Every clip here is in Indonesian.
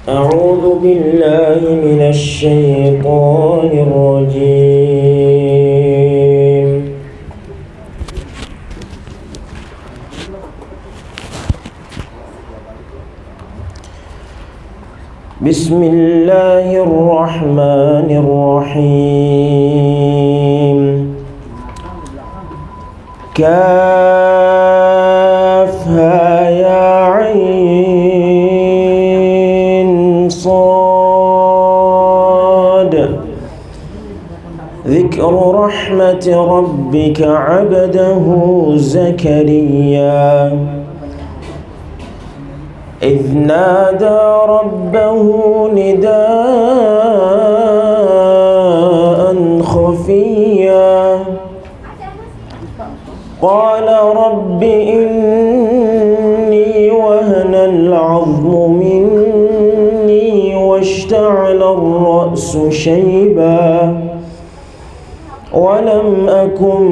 أعوذ بالله من الشيطان الرجيم. بسم الله الرحمن الرحيم. كافها يا عين صاد. ذكر رحمة ربك عبده زكريا إذ نادى ربه نداء خفيا قال رب إني وهن العظم مني واشتعل الرأس شيبا ولم أكن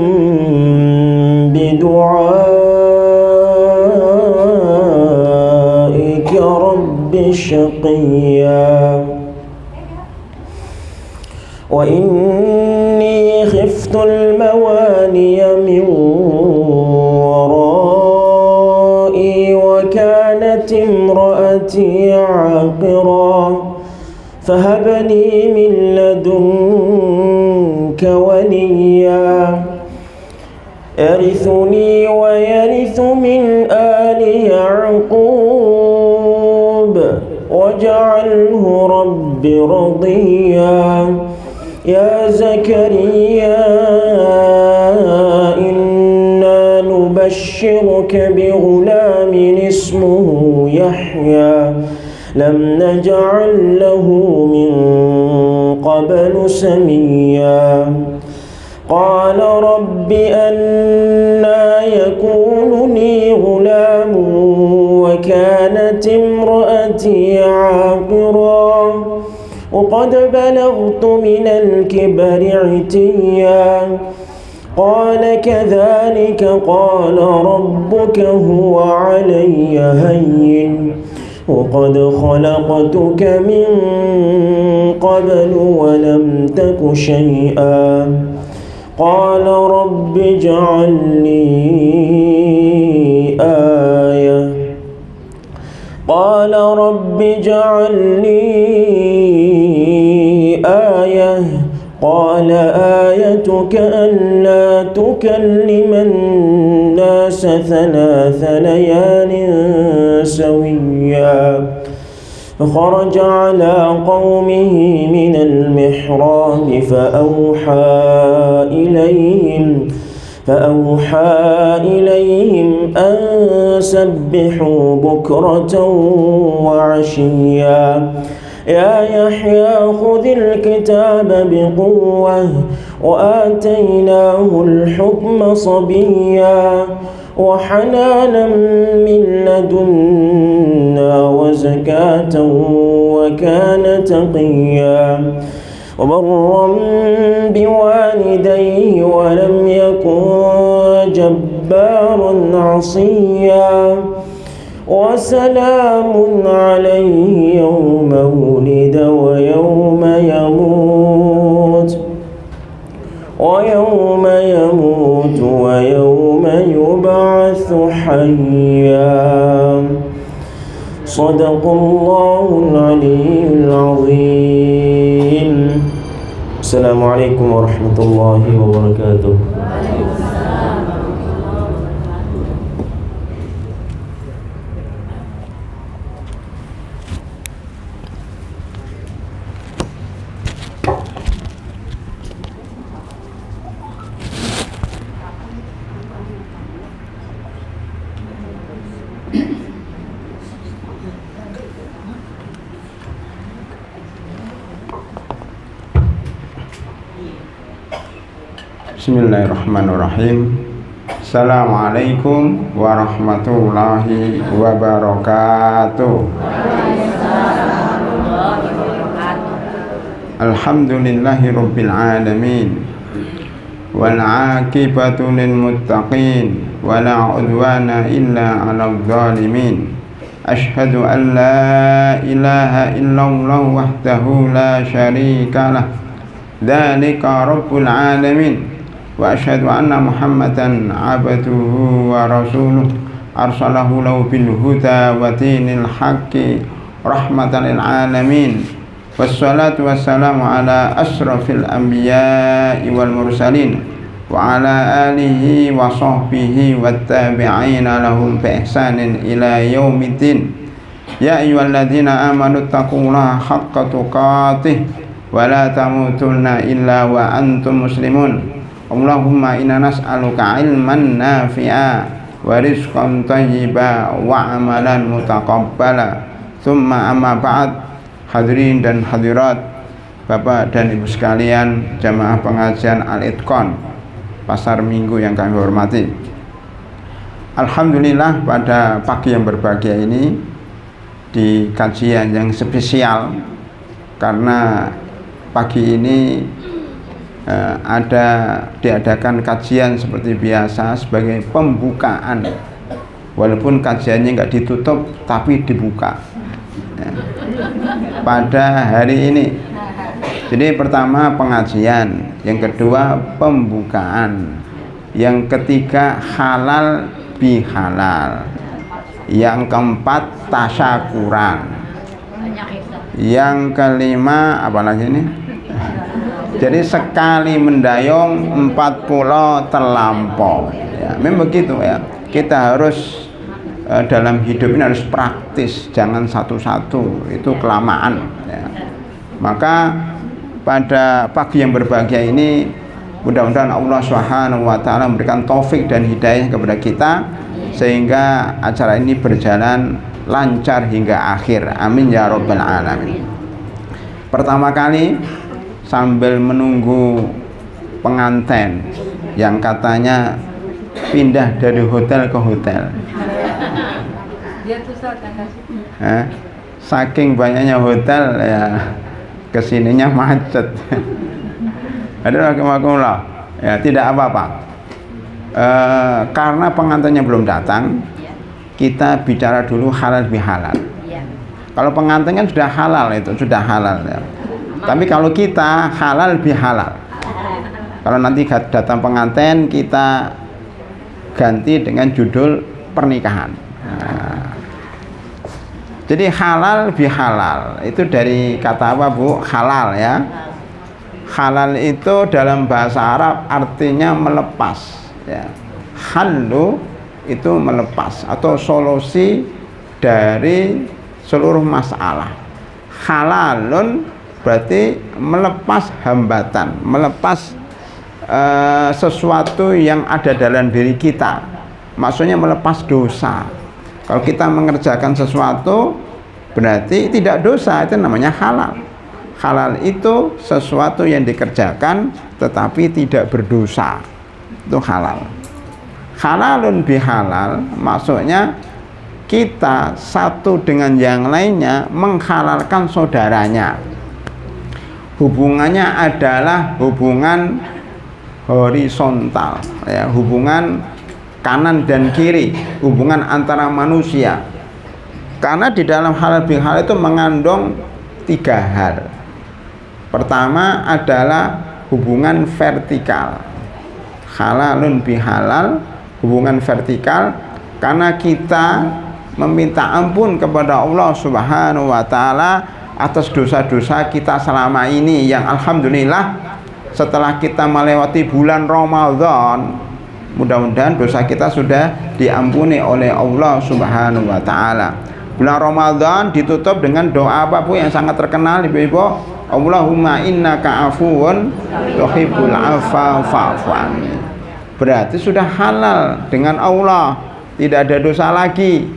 بدعائك رب شقيا وإني خفت الموالي من ورائي وكانت امرأتي عاقرا فهب لي من لدنك وليا يرثني ويرث من آل يعقوب واجعله رب رضيا يا زكريا إنا نبشرك بغلام اسمه يحيى لم نجعل له من قبل سميا قال رب أنى يكون لي غلام وكانت امرأتي عاقرا وقد بلغت من الكبر عتيا قال كذلك قال ربك هو علي هين وقد خلقتك من قبل ولم تك شيئا قال رب اجعل لي آية قال رب اجعل لي آية قال آيتك ألا تكلم الناس 3 ليال سويا فخرج على قومه من المحراب فأوحى إليهم أن سبحوا بكرة وعشيا يا يحيى خذ الكتاب بقوة وآتيناه الحكم صبيا وحنانا من لدنا وزكاة وكان تقيا وبرا بوالديه ولم يكن جبارا عصيا وسلام عليه يوم ولد ويوم يموت ويوم يبعث حيا صدق الله العلي العظيم. السلام عليكم ورحمة الله وبركاته. Bismillahirrahmanirrahim. Assalamualaikum warahmatullahi wabarakatuh. Alhamdulillahi rabbil alamin wal aqibatu lil muttaqin wala udwana illa 'alal zalimin. أشهد أن لا إله إلا الله وحده لا شريك له ذلك رب العالمين وأشهد أن محمدا عبده ورسوله أرسله له بالهدى ودين الحق رحمة للعالمين والصلاة والسلام على أشرف الأنبياء والمرسلين وعلى آله وصحبه والتابعين لهم بإحسان إلى يوم الدين يا أيها الذين آمنوا اتقوا الله حق تقاته ولا تموتن إلا وأنتم مسلمون اللهم إنا نسألك علما نافعا ورزقا طيبا وعملا متقبلا ثم أما بعد. Hadirin dan hadirat, Bapak dan Ibu sekalian, jamaah pengajian Al-Itqan Pasar Minggu yang kami hormati. Alhamdulillah pada pagi yang berbahagia ini di kajian yang spesial, karena pagi ini diadakan kajian seperti biasa sebagai pembukaan, walaupun kajiannya nggak ditutup tapi dibuka pada hari ini. Jadi pertama pengajian, yang kedua pembukaan, yang ketiga halal bihalal, yang keempat tasyakuran, yang kelima apa lagi ini? Jadi sekali mendayung 40 terlampau ya, memang begitu ya. Kita harus dalam hidup ini harus praktis, jangan satu-satu, itu kelamaan ya. Maka pada pagi yang berbahagia ini mudah-mudahan Allah Subhanahu wa taala memberikan taufik dan hidayah kepada kita sehingga acara ini berjalan lancar hingga akhir, amin ya rabbal alamin. Pertama kali sambil menunggu pengantin yang katanya pindah dari hotel ke hotel, saking banyaknya hotel ya, kesininya macet. Aduh, ya tidak apa-apa. Karena pengantinnya belum datang, kita bicara dulu halal bihalal. Kalau pengantin kan sudah halal, itu sudah halal ya. Tapi kalau kita halal bihalal, kalau nanti datang pengantin kita ganti dengan judul pernikahan. Jadi halal bihalal itu dari kata apa Bu? Halal ya. Halal itu dalam bahasa Arab artinya melepas ya. Halu itu melepas atau solusi dari seluruh masalah. Halalun berarti melepas hambatan, melepas sesuatu yang ada dalam diri kita. Maksudnya melepas dosa. Kalau kita mengerjakan sesuatu berarti tidak dosa, itu namanya halal. Halal itu sesuatu yang dikerjakan tetapi tidak berdosa, itu halal. Halalun bihalal maksudnya kita satu dengan yang lainnya menghalalkan saudaranya. Hubungannya adalah hubungan horizontal ya, hubungan kanan dan kiri, hubungan antara manusia. Karena di dalam halal bihalal itu mengandung 3 hal. Pertama adalah hubungan vertikal. Halalun bihalal, hubungan vertikal, karena kita meminta ampun kepada Allah Subhanahu wa taala atas dosa-dosa kita selama ini, yang alhamdulillah setelah kita melewati bulan Ramadan, mudah-mudahan dosa kita sudah diampuni oleh Allah Subhanahu wa taala. Bulan Ramadan ditutup dengan doa apa Bu yang sangat terkenal Ibu-ibu? Allahumma innaka afuwun tuhibbul afwa fa'fu anni. Berarti sudah halal dengan Allah, tidak ada dosa lagi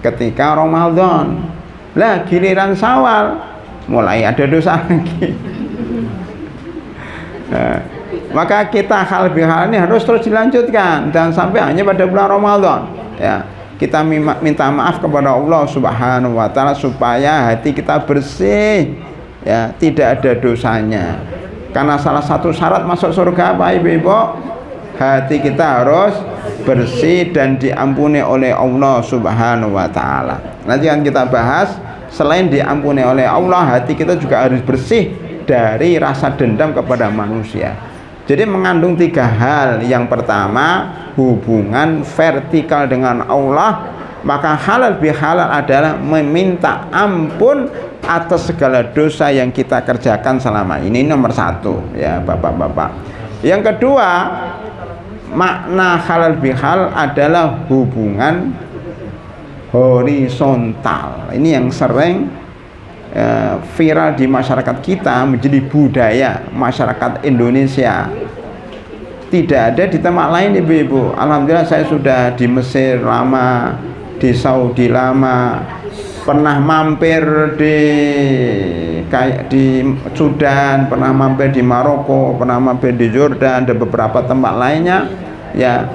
ketika Ramadan. Lah giliran Syawal mulai ada dosa lagi. Nah, maka kita hal bihalal ini harus terus dilanjutkan dan sampai hanya pada bulan Ramadan ya. Kita minta maaf kepada Allah Subhanahu wa taala supaya hati kita bersih ya, tidak ada dosanya. Karena salah satu syarat masuk surga apa Ibu-ibu? hati kita harus bersih dan diampuni oleh Allah Subhanahu wa taala. Nanti akan kita bahas, selain diampuni oleh Allah, hati kita juga harus bersih dari rasa dendam kepada manusia. Jadi mengandung 3 hal. Yang pertama, hubungan vertikal dengan Allah. Maka halal bihalal adalah meminta ampun atas segala dosa yang kita kerjakan selama ini. Nomor 1 ya bapak-bapak. Yang kedua, makna halal bihal adalah hubungan horizontal. Ini yang sering viral di masyarakat kita, menjadi budaya masyarakat Indonesia. Tidak ada di tempat lain, ibu-ibu. Alhamdulillah saya sudah di Mesir lama, di Saudi lama, pernah mampir di Sudan, pernah mampir di Maroko, pernah mampir di Jordan dan beberapa tempat lainnya ya,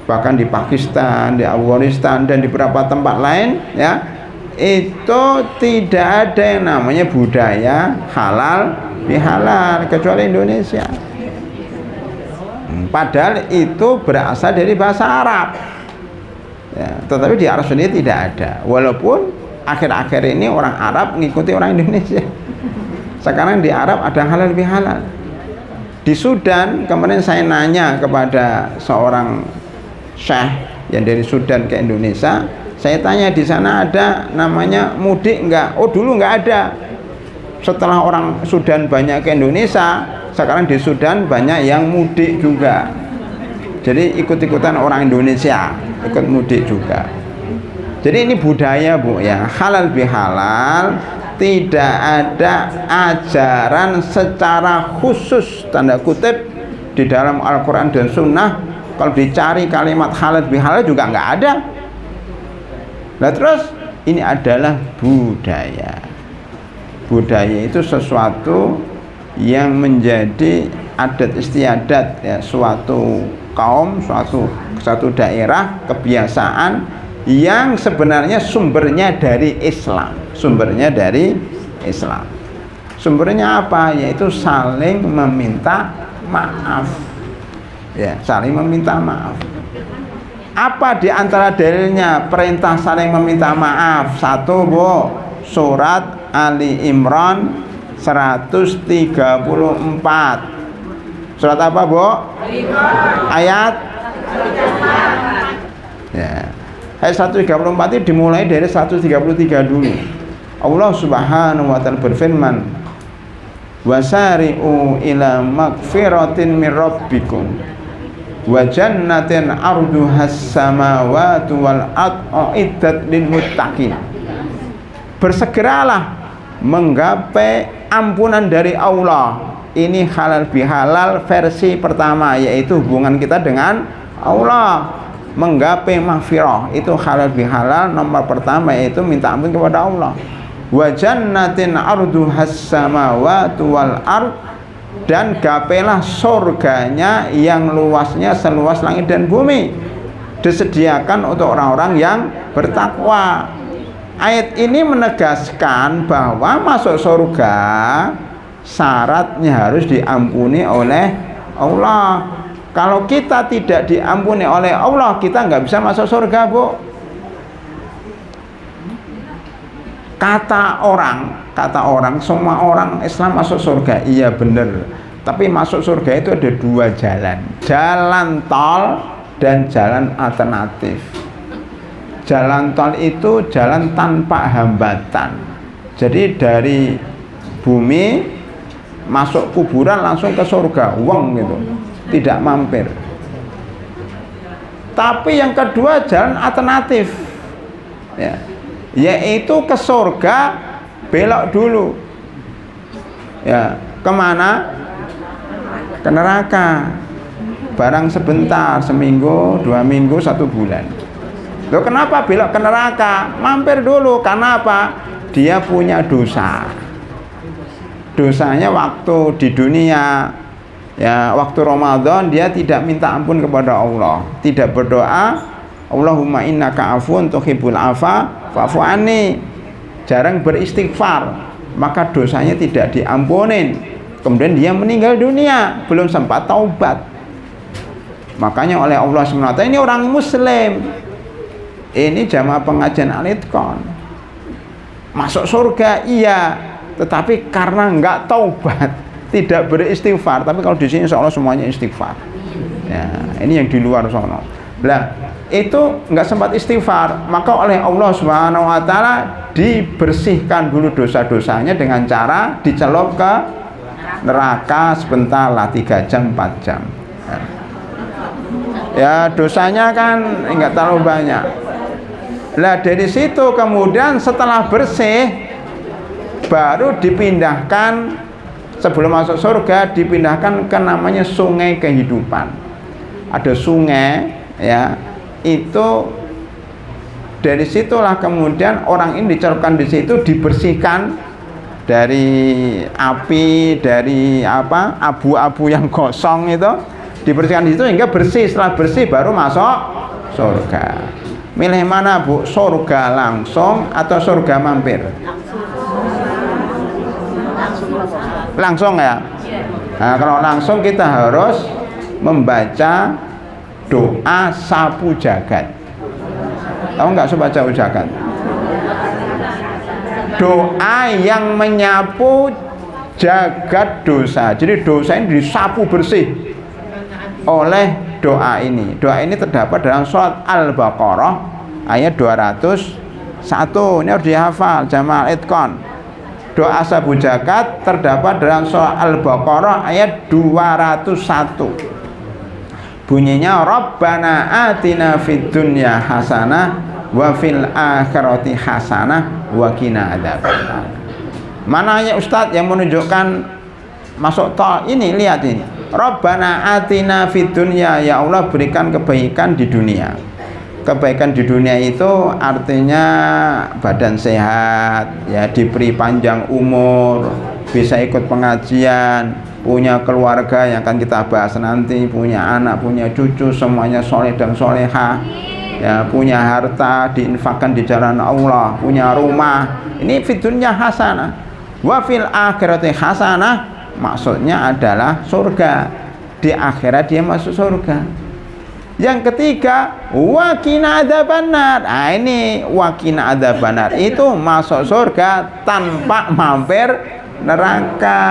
bahkan di Pakistan, di Afghanistan dan di beberapa tempat lain ya. Itu tidak ada yang namanya budaya halal bihalal kecuali Indonesia. Padahal itu berasal dari bahasa Arab ya, tetapi di Arab sendiri tidak ada. Walaupun akhir-akhir ini orang Arab mengikuti orang Indonesia. Sekarang di Arab ada halal bihalal. Di Sudan kemarin saya nanya kepada seorang syekh yang dari Sudan ke Indonesia, saya tanya di sana ada namanya mudik enggak? Oh dulu enggak ada. Setelah orang Sudan banyak ke Indonesia, sekarang di Sudan banyak yang mudik juga. Jadi ikut-ikutan orang Indonesia, ikut mudik juga. Jadi ini budaya bu ya, halal bihalal. Tidak ada ajaran secara khusus tanda kutip di dalam Al-Quran dan Sunnah. Kalau dicari kalimat halal bihalal juga nggak ada. Nah terus ini adalah budaya. Budaya itu sesuatu yang menjadi adat istiadat ya, suatu kaum, suatu daerah, kebiasaan yang sebenarnya sumbernya dari Islam. Sumbernya dari Islam. Sumbernya apa? Yaitu saling meminta maaf. Ya, saling meminta maaf. Apa di antara dalilnya perintah saling meminta maaf? 1 Bu, surat Ali Imran 134. Surat apa Bu? Ayat ya. Ayat 134 itu dimulai dari 133 dulu. Allah Subhanahu wa taala berfirman, "Wasari'u ila magfiratin min rabbikum wa jannatin 'arduhas samawati wal ardu iddat lil muttaqin." Bersegeralah menggapai ampunan dari Allah. Ini halal bihalal versi pertama, yaitu hubungan kita dengan Allah. Menggapai mahfirah itu halal bihalal nomor pertama, yaitu minta ampun kepada Allah. Wa jannatin 'arduhas samawati wal ard, dan gapailah surganya yang luasnya seluas langit dan bumi, disediakan untuk orang-orang yang bertakwa. Ayat ini menegaskan bahwa masuk surga syaratnya harus diampuni oleh Allah. Kalau kita tidak diampuni oleh Allah, kita nggak bisa masuk surga, Bu. Kata orang, semua orang Islam masuk surga. Iya benar. Tapi masuk surga itu ada 2 jalan. Jalan tol dan jalan alternatif. Jalan tol itu jalan tanpa hambatan. Jadi dari bumi masuk kuburan langsung ke surga, wong gitu. Tidak mampir. Tapi yang kedua jalan alternatif ya, yaitu ke surga belok dulu ya, kemana? Ke neraka. Barang sebentar, seminggu, 2 minggu, 1 bulan. Loh kenapa belok ke neraka? Mampir dulu. Karena apa? Dia punya dosa. Dosanya waktu di dunia ya, waktu Ramadan dia tidak minta ampun kepada Allah, tidak berdoa Allahumma innaka afuwun tuhibbul afa fa'fu anni, jarang beristighfar, maka dosanya tidak diampunin. Kemudian dia meninggal dunia belum sempat taubat. Makanya oleh Allah SWT, ini orang muslim, ini jamaah pengajian Al-Itqan, masuk surga iya, tetapi karena enggak taubat, tidak beristighfar. Tapi kalau di sini insya Allah semuanya istighfar. Ya, ini yang di luar sana. Lah, itu enggak sempat istighfar, maka oleh Allah Subhanahu wa taala dibersihkan dulu dosa-dosanya dengan cara dicelup ke neraka sebentar lah, 3 jam 4 jam. Ya, dosanya kan enggak terlalu banyak. Lah dari situ kemudian setelah bersih baru dipindahkan, sebelum masuk surga dipindahkan ke namanya sungai kehidupan. Ada sungai, ya, itu dari situlah kemudian orang ini dicelupkan di situ, dibersihkan dari api, dari apa, abu-abu yang gosong itu, dibersihkan di situ hingga bersih. Setelah bersih baru masuk surga. Milih mana Bu? Surga langsung atau surga mampir? Langsung ya. Nah, kalau langsung kita harus membaca doa sapu jagat. Tahu nggak sapu jagat? Doa yang menyapu jagat dosa. Jadi dosa ini disapu bersih oleh doa ini. Doa ini terdapat dalam surat Al-Baqarah ayat 201. Ini harus dihafal jamaah Al-Itqan. Doa sapu jagat terdapat dalam surat Al-Baqarah ayat 201. Bunyinya Rabbana atina fid dunya hasanah wa fil akhirati hasanah wa qina adzabannar. Mananya Ustadz yang menunjukkan masuk ta ini? Lihat ini. Rabbana atina fid dunya, ya Allah berikan kebaikan di dunia. Kebaikan di dunia itu artinya badan sehat, ya, diberi panjang umur, bisa ikut pengajian, punya keluarga yang akan kita bahas nanti, punya anak, punya cucu, semuanya soleh dan solehah, ya, punya harta diinfakkan di jalan Allah, punya rumah. Ini fid dunya hasanah wa fil akhirati hasanah, maksudnya adalah surga. Di akhirat dia masuk surga. Yang ketiga, wa qina adzabannar. Nah, ini wa qina adzabannar itu masuk surga tanpa mampir neraka.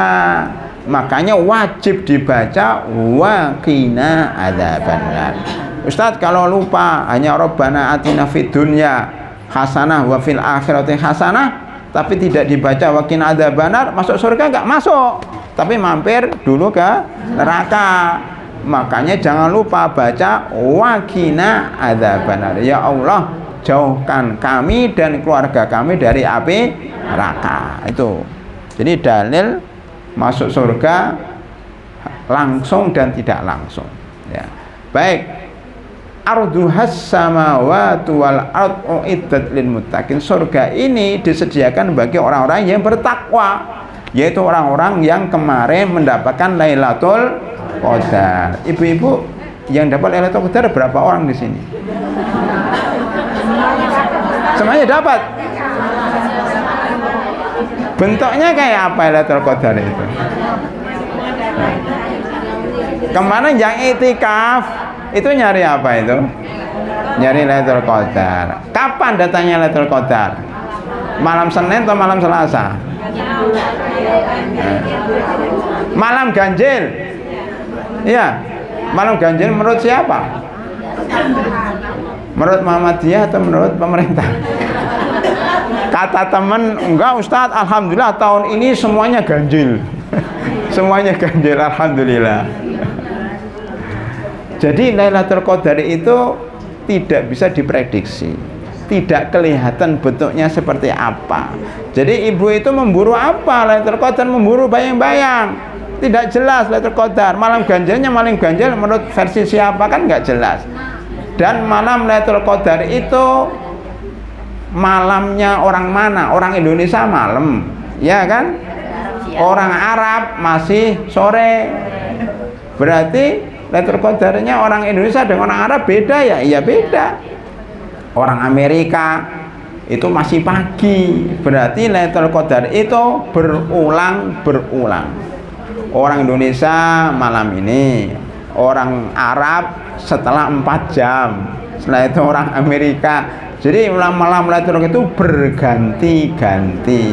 Makanya wajib dibaca wa qina adzabannar. Ustadz kalau lupa hanya Rabbana atina fid dunya hasanah wa fil akhirati hasanah, tapi tidak dibaca wa qina adzabannar, masuk surga enggak masuk, tapi mampir dulu ke neraka. Makanya jangan lupa baca wa qina adzabannar. Ya Allah, jauhkan kami dan keluarga kami dari api neraka. Itu. Jadi dalil masuk surga langsung dan tidak langsung, ya. Baik. Arduhas samawati wal ard uiddat lil muttaqin. Surga ini disediakan bagi orang-orang yang bertakwa, yaitu orang-orang yang kemarin mendapatkan Lailatul Qadar. Ibu-ibu yang dapat Lailatul Qadar berapa orang di sini? Semuanya dapat. Bentuknya kayak apa Lailatul Qadar itu? Kemana yang itikaf itu nyari apa itu? Nyari Lailatul Qadar. Kapan datangnya Lailatul Qadar? Malam Senin atau malam Selasa? Malam ganjil. Iya, malam ganjil menurut siapa? Menurut Muhammadiyah atau menurut pemerintah? Kata teman, enggak Ustadz, alhamdulillah tahun ini semuanya ganjil. Semuanya ganjil, alhamdulillah. Jadi Lailatul Qadar itu tidak bisa diprediksi, tidak kelihatan bentuknya seperti apa. Jadi ibu itu memburu apa? Lailatul Qadar memburu bayang-bayang, tidak jelas Lailatul Qadar. Malam ganjilnya malam ganjil menurut versi siapa kan nggak jelas. Dan malam Lailatul Qadar itu malamnya orang mana? Orang Indonesia malam, ya kan? Orang Arab masih sore. Berarti Lailatul Qadarnya orang Indonesia dengan orang Arab beda ya? Iya beda. Orang Amerika itu masih pagi. Berarti Lailatul Qadar itu berulang-berulang. Orang Indonesia malam ini, orang Arab setelah 4 jam. Setelah itu orang Amerika. Jadi malam Lailatul Qadar itu berganti-ganti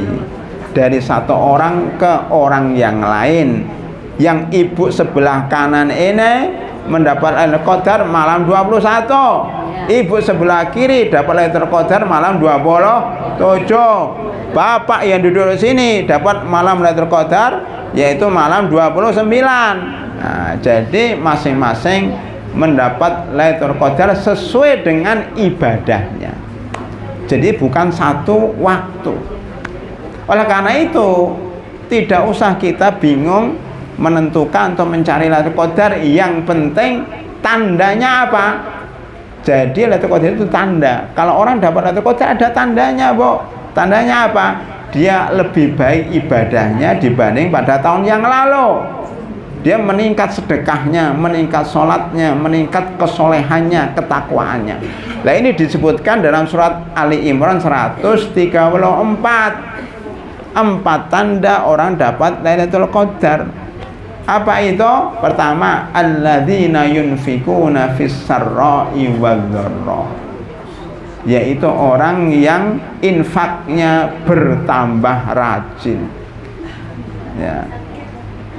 dari satu orang ke orang yang lain. Yang ibu sebelah kanan ini mendapat Lailatul Qadar malam 21. Ibu sebelah kiri dapat Lailatul Qadar malam 27. Bapak yang duduk di sini dapat malam Lailatul Qadar yaitu malam 29. Nah, jadi masing-masing mendapat Lailatul Qadar sesuai dengan ibadahnya. Jadi bukan satu waktu. Oleh karena itu tidak usah kita bingung menentukan atau mencari Lailatul Qadar. Yang penting tandanya apa? Jadi Lailatul Qadar itu tanda. Kalau orang dapat Lailatul Qadar ada tandanya, Bu. Tandanya apa? Dia lebih baik ibadahnya dibanding pada tahun yang lalu. Dia meningkat sedekahnya, meningkat sholatnya, meningkat kesolehannya, ketakwaannya. Nah ini disebutkan dalam surat Ali Imran 134. 4 tanda orang dapat Lailatul Qadar. Apa itu? Pertama, alladzina yunfikuna fis sarra'i wadh-dharra, yaitu orang yang infaknya bertambah rajin. Ya.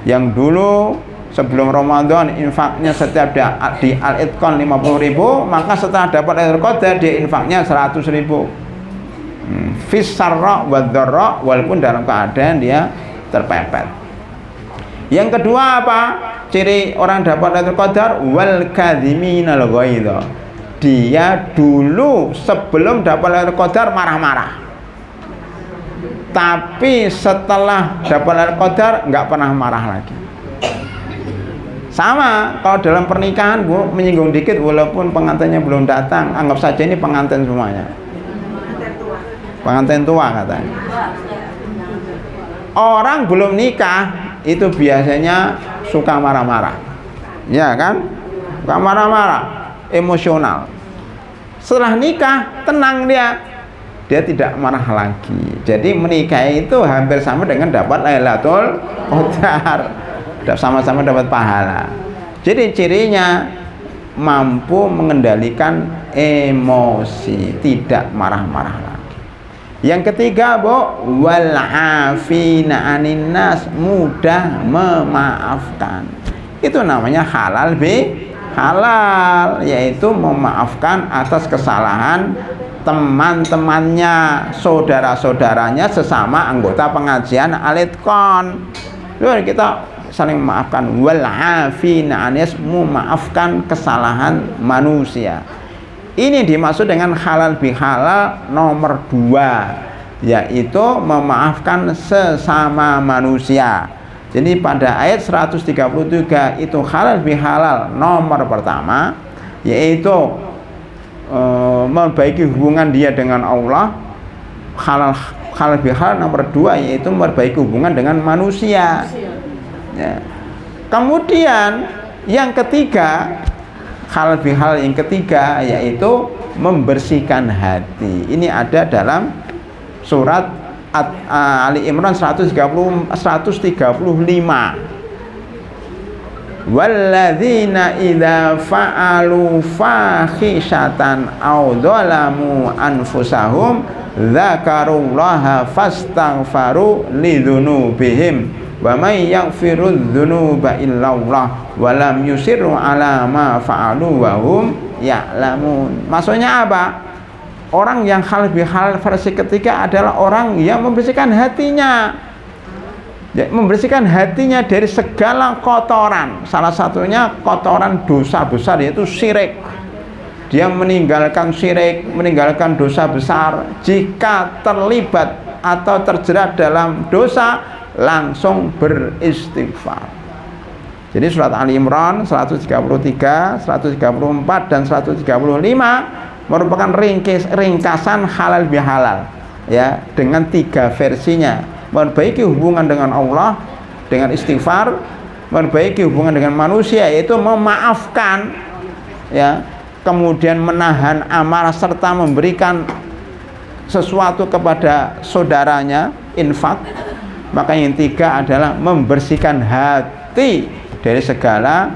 Yang dulu sebelum Ramadan infaknya setiap di Al-Itqan 50.000, maka setelah dapat Lailatul Qadar dia infaknya 100.000. Fis sarra wadh-dharra, walaupun dalam keadaan dia terpepet. Yang kedua apa? Ciri orang dapat Lailatul Qadar wal kadhiminal ghaidha. Dia dulu sebelum dapat Lailatul Qadar marah-marah. Tapi setelah dapat Lailatul Qadar nggak pernah marah lagi. Sama kalau dalam pernikahan, Bu, menyinggung dikit walaupun pengantinnya belum datang, anggap saja ini pengantin semuanya. Pengantin tua katanya. Orang belum nikah itu biasanya suka marah-marah. Ya kan? Suka marah-marah, emosional. Setelah nikah tenang dia tidak marah lagi. Jadi menikah itu hampir sama dengan dapat Lailatul Qadar, sama-sama dapat pahala. Jadi cirinya mampu mengendalikan emosi, tidak marah-marah lagi. Yang ketiga, Bu, wal afina anin nas, mudah memaafkan. Itu namanya halal halal, yaitu memaafkan atas kesalahan teman-temannya, saudara-saudaranya, sesama anggota pengajian Al-Itqan. Kita saling memaafkan. Wal afina anis, memaafkan kesalahan manusia. Ini dimaksud dengan halal bihalal nomor 2, yaitu memaafkan sesama manusia. Jadi pada ayat 133 itu halal bihalal nomor pertama, yaitu memperbaiki hubungan dia dengan Allah. Halal bihalal nomor 2 yaitu memperbaiki hubungan dengan manusia. Ya. Kemudian yang ketiga, halal bihalal yang ketiga yaitu membersihkan hati. Ini ada dalam surat Ali Imran 135. Walladzina idza fa'alu fahisatan aw dzalamu anfusahum dzakarullaha fastaghfaru lidzunubihim wa may yaghfirudz dzunuba illallah wa lam yusirru ala ma fa'alu wa hum ya'lamun. Maksudnya apa? Orang yang halal bihalal versi ketiga adalah orang yang membersihkan hatinya. Membersihkan hatinya dari segala kotoran. Salah satunya kotoran dosa besar, yaitu syirik. Dia meninggalkan syirik, meninggalkan dosa besar. Jika terlibat atau terjerat dalam dosa, langsung beristighfar. Jadi surat Ali Imran 133, 134 dan 135 merupakan ringkasan halal bihalal, ya, dengan 3 versinya. Memperbaiki hubungan dengan Allah dengan istighfar, memperbaiki hubungan dengan manusia yaitu memaafkan, ya, kemudian menahan amarah serta memberikan sesuatu kepada saudaranya, infak. Maka yang 3 adalah membersihkan hati dari segala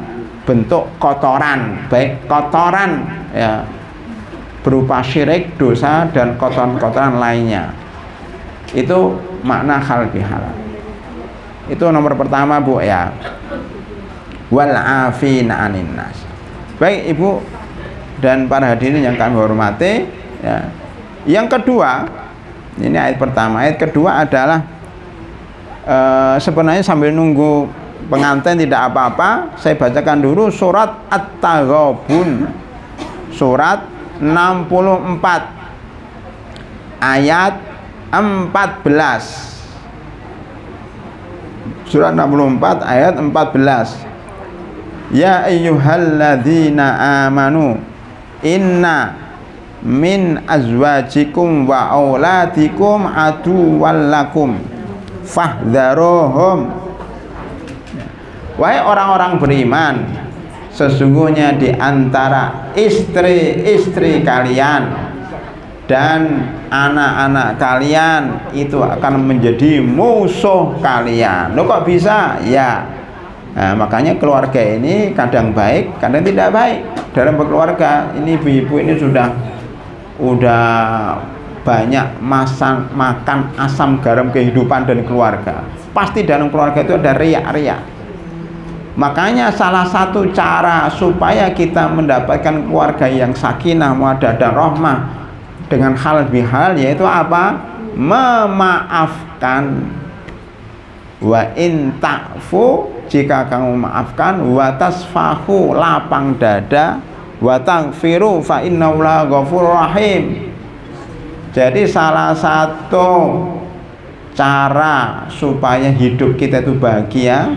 bentuk kotoran, baik kotoran ya berupa syirik, dosa dan kotoran-kotoran lainnya. Itu makna halal bihalal. Itu nomor pertama Bu ya. Wal afina anin nas. Baik Ibu dan para hadirin yang kami hormati ya. Yang kedua, ini ayat pertama. Ayat kedua adalah sebenarnya sambil nunggu pengantin tidak apa-apa, saya bacakan dulu surat At-Taghabun, surat 64 ayat 14. Surat 64 ayat 14. Ya ayyuhalladzina amanu inna min azwajikum wa auladikum aduwwan lakum fahdharuhum. Wahai orang-orang beriman, sesungguhnya di antara istri-istri kalian dan anak-anak kalian itu akan menjadi musuh kalian. Loh kok bisa? Ya, nah, makanya keluarga ini kadang baik, kadang tidak baik. Dalam berkeluarga ini ibu-ibu ini sudah banyak makan asam garam kehidupan dan keluarga. Pasti dalam keluarga itu ada riak-riak. Makanya salah satu cara supaya kita mendapatkan keluarga yang sakinah, mawaddah dan rahmah dengan halal bihalal yaitu apa? Memaafkan. Wa in ta'fu, jika kamu memaafkan, wa tasfahu, lapang dada, wa taghfiru fa innallaha ghafurur rahim. Jadi salah satu cara supaya hidup kita itu bahagia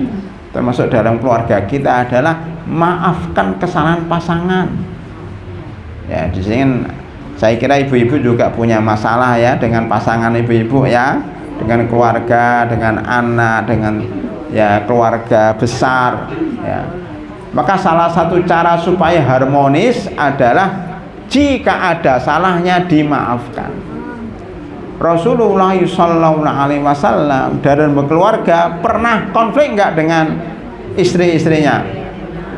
termasuk dalam keluarga kita adalah maafkan kesalahan pasangan. Ya, di sini saya kira ibu-ibu juga punya masalah ya dengan pasangan ibu-ibu ya, dengan keluarga, dengan anak, dengan ya keluarga besar ya. Maka salah satu cara supaya harmonis adalah jika ada salahnya dimaafkan. Rasulullah SAW dalam berkeluarga pernah konflik enggak dengan istri-istrinya?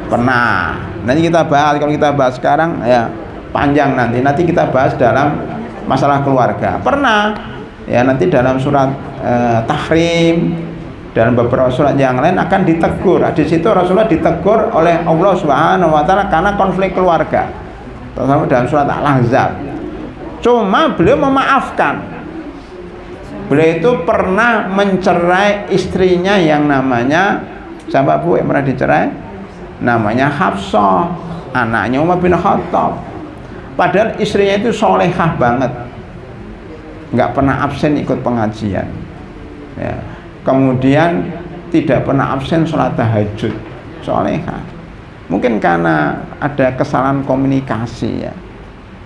Pernah. Nanti kita bahas, kalau kita bahas sekarang ya panjang nanti kita bahas dalam masalah keluarga. Pernah ya, nanti dalam surat Tahrim, dalam beberapa surat yang lain akan ditegur. Di situ Rasulullah ditegur oleh Allah Subhanahu wa taala karena konflik keluarga. Terutama dalam surat Al-Ahzab. Cuma beliau memaafkan. Beliau itu pernah mencerai istrinya yang namanya, siapa Bu yang pernah dicerai? Namanya Hafsah, anaknya Umar bin Khattab. Padahal istrinya itu solehah banget, nggak pernah absen ikut pengajian ya. Kemudian tidak pernah absen sholat tahajud, solehah. Mungkin karena ada kesalahan komunikasi ya,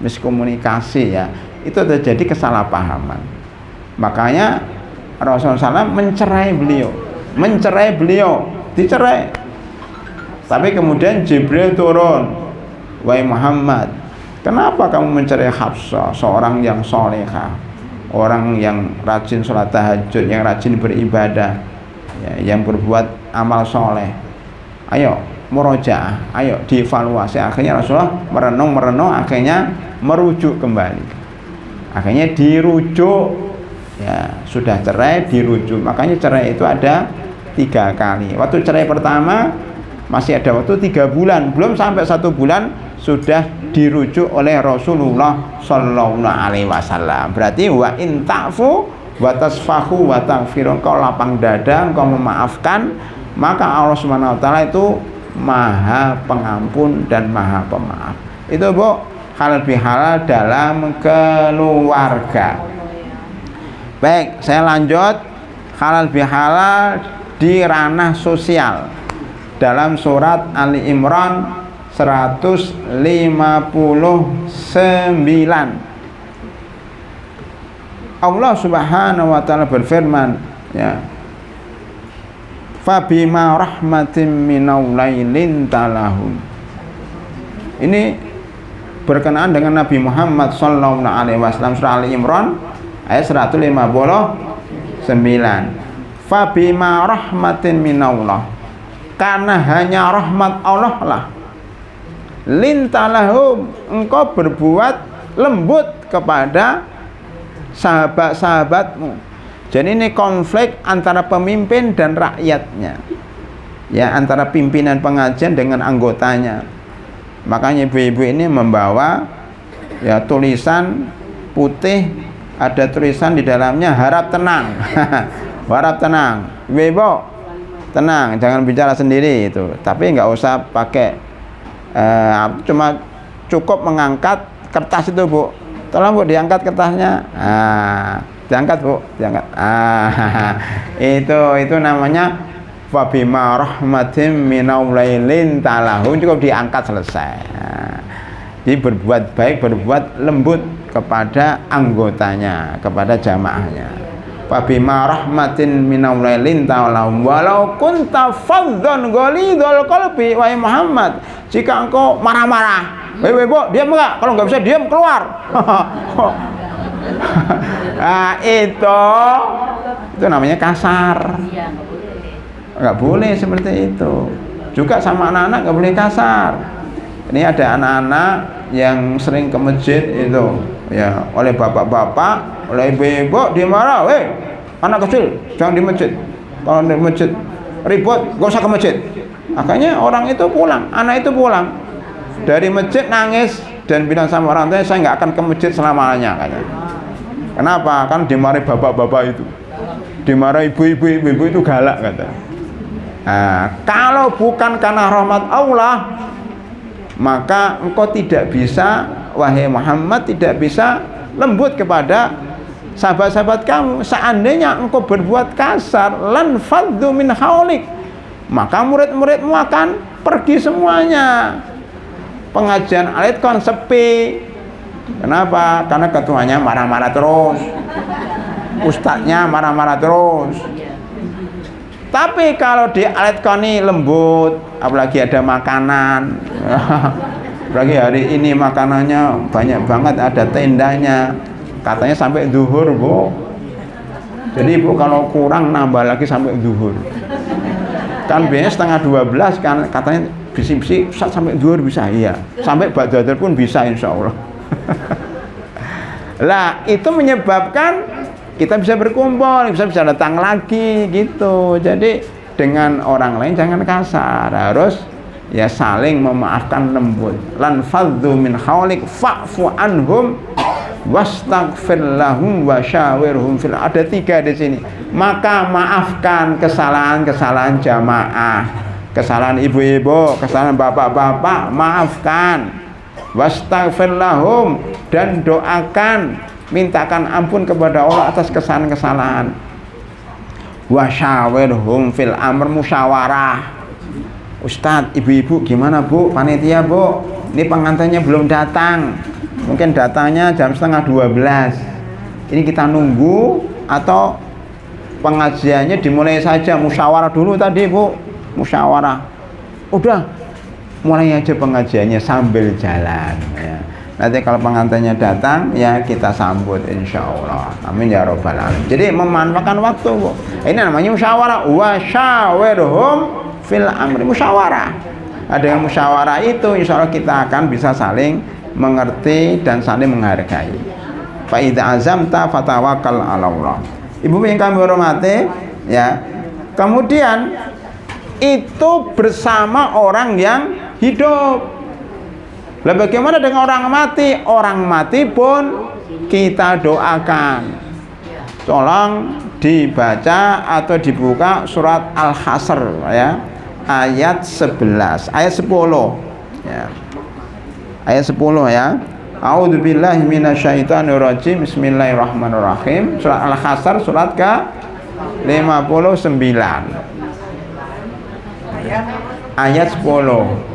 miskomunikasi ya, itu terjadi kesalahpahaman. Makanya Rasulullah SAW mencerai beliau, dicerai. Tapi kemudian Jibril turun, wahai Muhammad, kenapa kamu mencerai Hafsah, seorang yang solehah, orang yang rajin sholat tahajud, yang rajin beribadah ya, yang berbuat amal soleh. Ayo murojaah, ayo dievaluasi. Akhirnya Rasulullah merenung, akhirnya merujuk kembali, akhirnya dirujuk ya, sudah cerai dirujuk. Makanya cerai itu ada 3 kali. Waktu cerai pertama masih ada waktu 3 bulan, belum sampai 1 bulan sudah dirujuk oleh Rasulullah Sallallahu Alaihi Wasallam. Berarti wa in ta'fu wa tasfahu wa taghfiru, kau lapang dada, kau memaafkan, maka Allah Subhanahu wa taala itu Maha Pengampun dan Maha Pemaaf. Itu Bu, halal bihalal dalam keluarga. Baik, saya lanjut. Halal bihalal di ranah sosial dalam surat Ali Imran 159. Allah Subhanahu wa taala berfirman ya, fabima rahmatin minallahi lintalahum. Ini berkenaan dengan Nabi Muhammad sallallahu alaihi wasallam, surah Ali Imran ayat 159. Fabima rahmatin minallah, karena hanya rahmat Allah lah. Lintalahum, engkau berbuat lembut kepada sahabat-sahabatmu. Jadi ini konflik antara pemimpin dan rakyatnya, ya, antara pimpinan pengajian dengan anggotanya. Makanya ibu-ibu ini membawa ya tulisan putih, ada tulisan di dalamnya harap tenang. Harap tenang, ibu tenang, jangan bicara sendiri itu. Tapi nggak usah pakai cuma cukup mengangkat kertas itu, Bu. Tolong, Bu, diangkat kertasnya. Diangkat, Bu, diangkat. Itu namanya wabima rahmatim minallahi lintalahu, cukup diangkat, selesai. Jadi berbuat baik, berbuat lembut kepada anggotanya, kepada jamaahnya. Wabima rahmatin minallahi lintalahu walau kunta faddan ghalidhal qalbi, wahai Muhammad, jika engkau marah-marah, Bu, diam enggak? Kalau nggak bisa diam, keluar. Nah, itu namanya kasar. Nggak boleh seperti itu. Juga sama anak-anak nggak boleh kasar. Ini ada anak-anak yang sering ke masjid itu, ya, oleh bapak-bapak, oleh ibu-ibu, dia marah, anak kecil jangan di masjid. Kalau di masjid ribut, gak usah ke masjid. Akhirnya orang itu pulang, anak itu pulang dari masjid nangis dan bilang sama orang tuanya, saya nggak akan ke masjid selamanya, katanya. Kenapa? Kan dimarahi bapak-bapak itu, dimarahi ibu-ibu itu galak, katanya. Nah, kalau bukan karena rahmat Allah, maka engkau tidak bisa, wahai Muhammad, tidak bisa lembut kepada sahabat-sahabat kamu. Seandainya engkau berbuat kasar, lan faddu min haulik, maka murid-muridmu akan pergi semuanya. Pengajian Al-Itqan sepi. Kenapa? Karena ketuanya marah-marah terus, ustadznya marah-marah terus. Tapi kalau di Al-Itqan ini lembut, apalagi ada makanan, apalagi hari ini makanannya banyak banget, ada tendanya, katanya sampai zuhur, Bu. Jadi Bu, kalau kurang nambah lagi sampai zuhur. Kan biasanya 11:30 kan, katanya bisi-bisi sampai zuhur bisa, iya. Sampai ba'dadzahar pun bisa, insya Allah. Lah, itu menyebabkan kita bisa berkumpul, bisa datang lagi gitu. Jadi dengan orang lain jangan kasar, harus ya saling memaafkan, lembut. Lan faddu min haulik fa'fu anhum wastaghfir lahum wasyawirhum fil. Ada 3 di sini. Maka maafkan kesalahan-kesalahan jamaah, kesalahan ibu-ibu, kesalahan bapak-bapak, maafkan. Wastaghfir lahum, dan doakan, mintakan ampun kepada Allah atas kesalahan-kesalahan. Wasyawirhum fil amr, musyawarah. Ustadz, ibu-ibu gimana, Bu? Panitia, Bu, ini pengantinnya belum datang, mungkin datangnya jam 11:30. Ini kita nunggu atau pengajiannya dimulai saja? Musyawarah dulu tadi, Bu, musyawarah. Udah, mulai aja pengajiannya sambil jalan, ya. Nanti kalau pengantinnya datang, ya kita sambut, insya Allah. Amin ya robbal alamin. Jadi memanfaatkan waktu, Bu. Ini namanya musyawarah. Wasyawirhum fil amri, musyawarah. Ada yang musyawarah itu, insya Allah kita akan bisa saling mengerti dan saling menghargai. Fa idza azamta fatawakkal 'ala Allah. Ibu yang kami hormati, ya. Kemudian itu bersama orang yang hidup. Lah bagaimana dengan orang mati? Orang mati pun kita doakan. Tolong dibaca atau dibuka surat Al-Hasr, ya, ayat 11, ayat 10, ya. Ayat 10, ya. A'udzubillahi minasyaitonirrajim. Bismillahirrahmanirrahim. Surat Al-Hasr, surat ke-59. Ayat 10.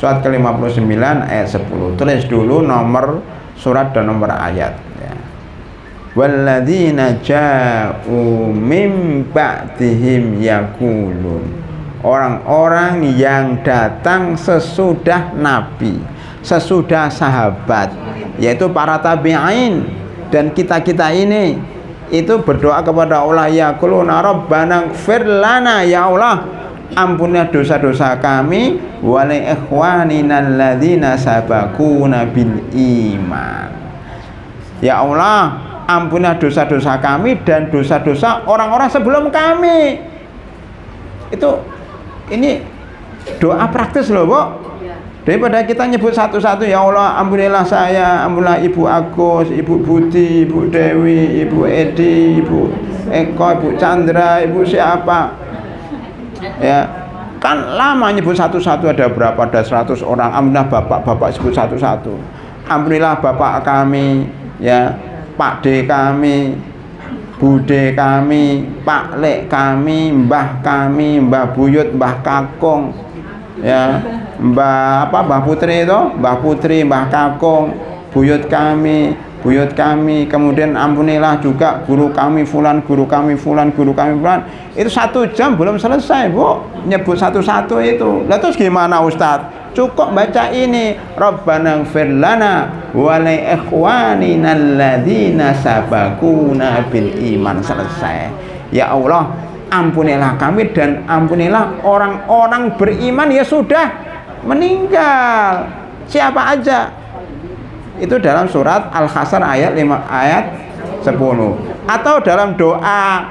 Surat ke-59 ayat 10. Tulis dulu nomor surat dan nomor ayat, ya. Walladzina ja'u mim ba'dihim yaqulun, orang-orang yang datang sesudah Nabi, sesudah sahabat, yaitu para tabi'in dan kita-kita ini, itu berdoa kepada Allah, yaquluna rabbana ighfir lana, ya Allah, ampunilah dosa-dosa kami wa li ikhwanina alladzina sabaquna bil iman. Ya Allah, ampunilah dosa-dosa kami dan dosa-dosa orang-orang sebelum kami. Ini doa praktis loh, Bu. Daripada kita nyebut satu-satu, ya Allah ampunilah saya, ampunilah Ibu Agus, Ibu Budi, Ibu Dewi, Ibu Edi, Ibu Eko, Ibu Chandra, Ibu siapa, ya kan lama nyebut satu-satu, ada berapa, ada 100 orang. Ampunilah bapak-bapak sebut satu-satu. Ampunilah bapak kami, ya Pak D kami, Bude kami, Pak Lek kami, Mbah kami, Mbah Buyut, Mbah Kakung, ya Mbah Putri itu, Mbah Putri, Mbah Kakung, buyut kami, kemudian ampunilah juga guru kami fulan, guru kami fulan. Itu 1 jam belum selesai, Bu, nyebut satu-satu itu. Lah terus gimana Ustadz? Cukup baca ini, Rabbana ighfir lana wa li ikhwanina alladzina sabaquna bil iman, selesai. Ya Allah, ampunilah kami dan ampunilah orang-orang beriman ya sudah meninggal, siapa aja. Itu dalam surat Al-Hasyr ayat 10. Atau dalam doa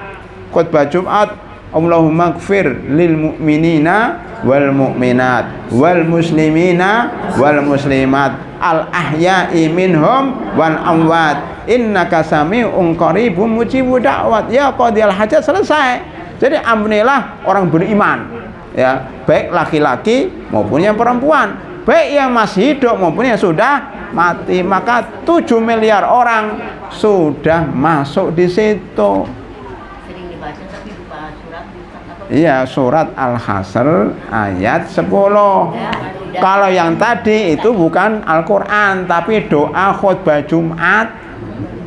khutbah Jumat, Allahumma ighfir lil mu'minina wal mu'minat wal muslimina wal muslimat al ahya'i minhum wal amwat innaka sami'un qaribun mujibud da'wat ya qadiyal hajat, selesai. Jadi ampunilah orang beriman, ya, baik laki-laki maupun yang perempuan, baik yang masih hidup maupun yang sudah mati. Maka 7 miliar orang sudah masuk di situ. Sering dibaca tapi lupa surat. Iya, surat Al-Hasyr ayat 10. Kalau yang tadi itu bukan Al-Quran, tapi doa khutbah Jumat.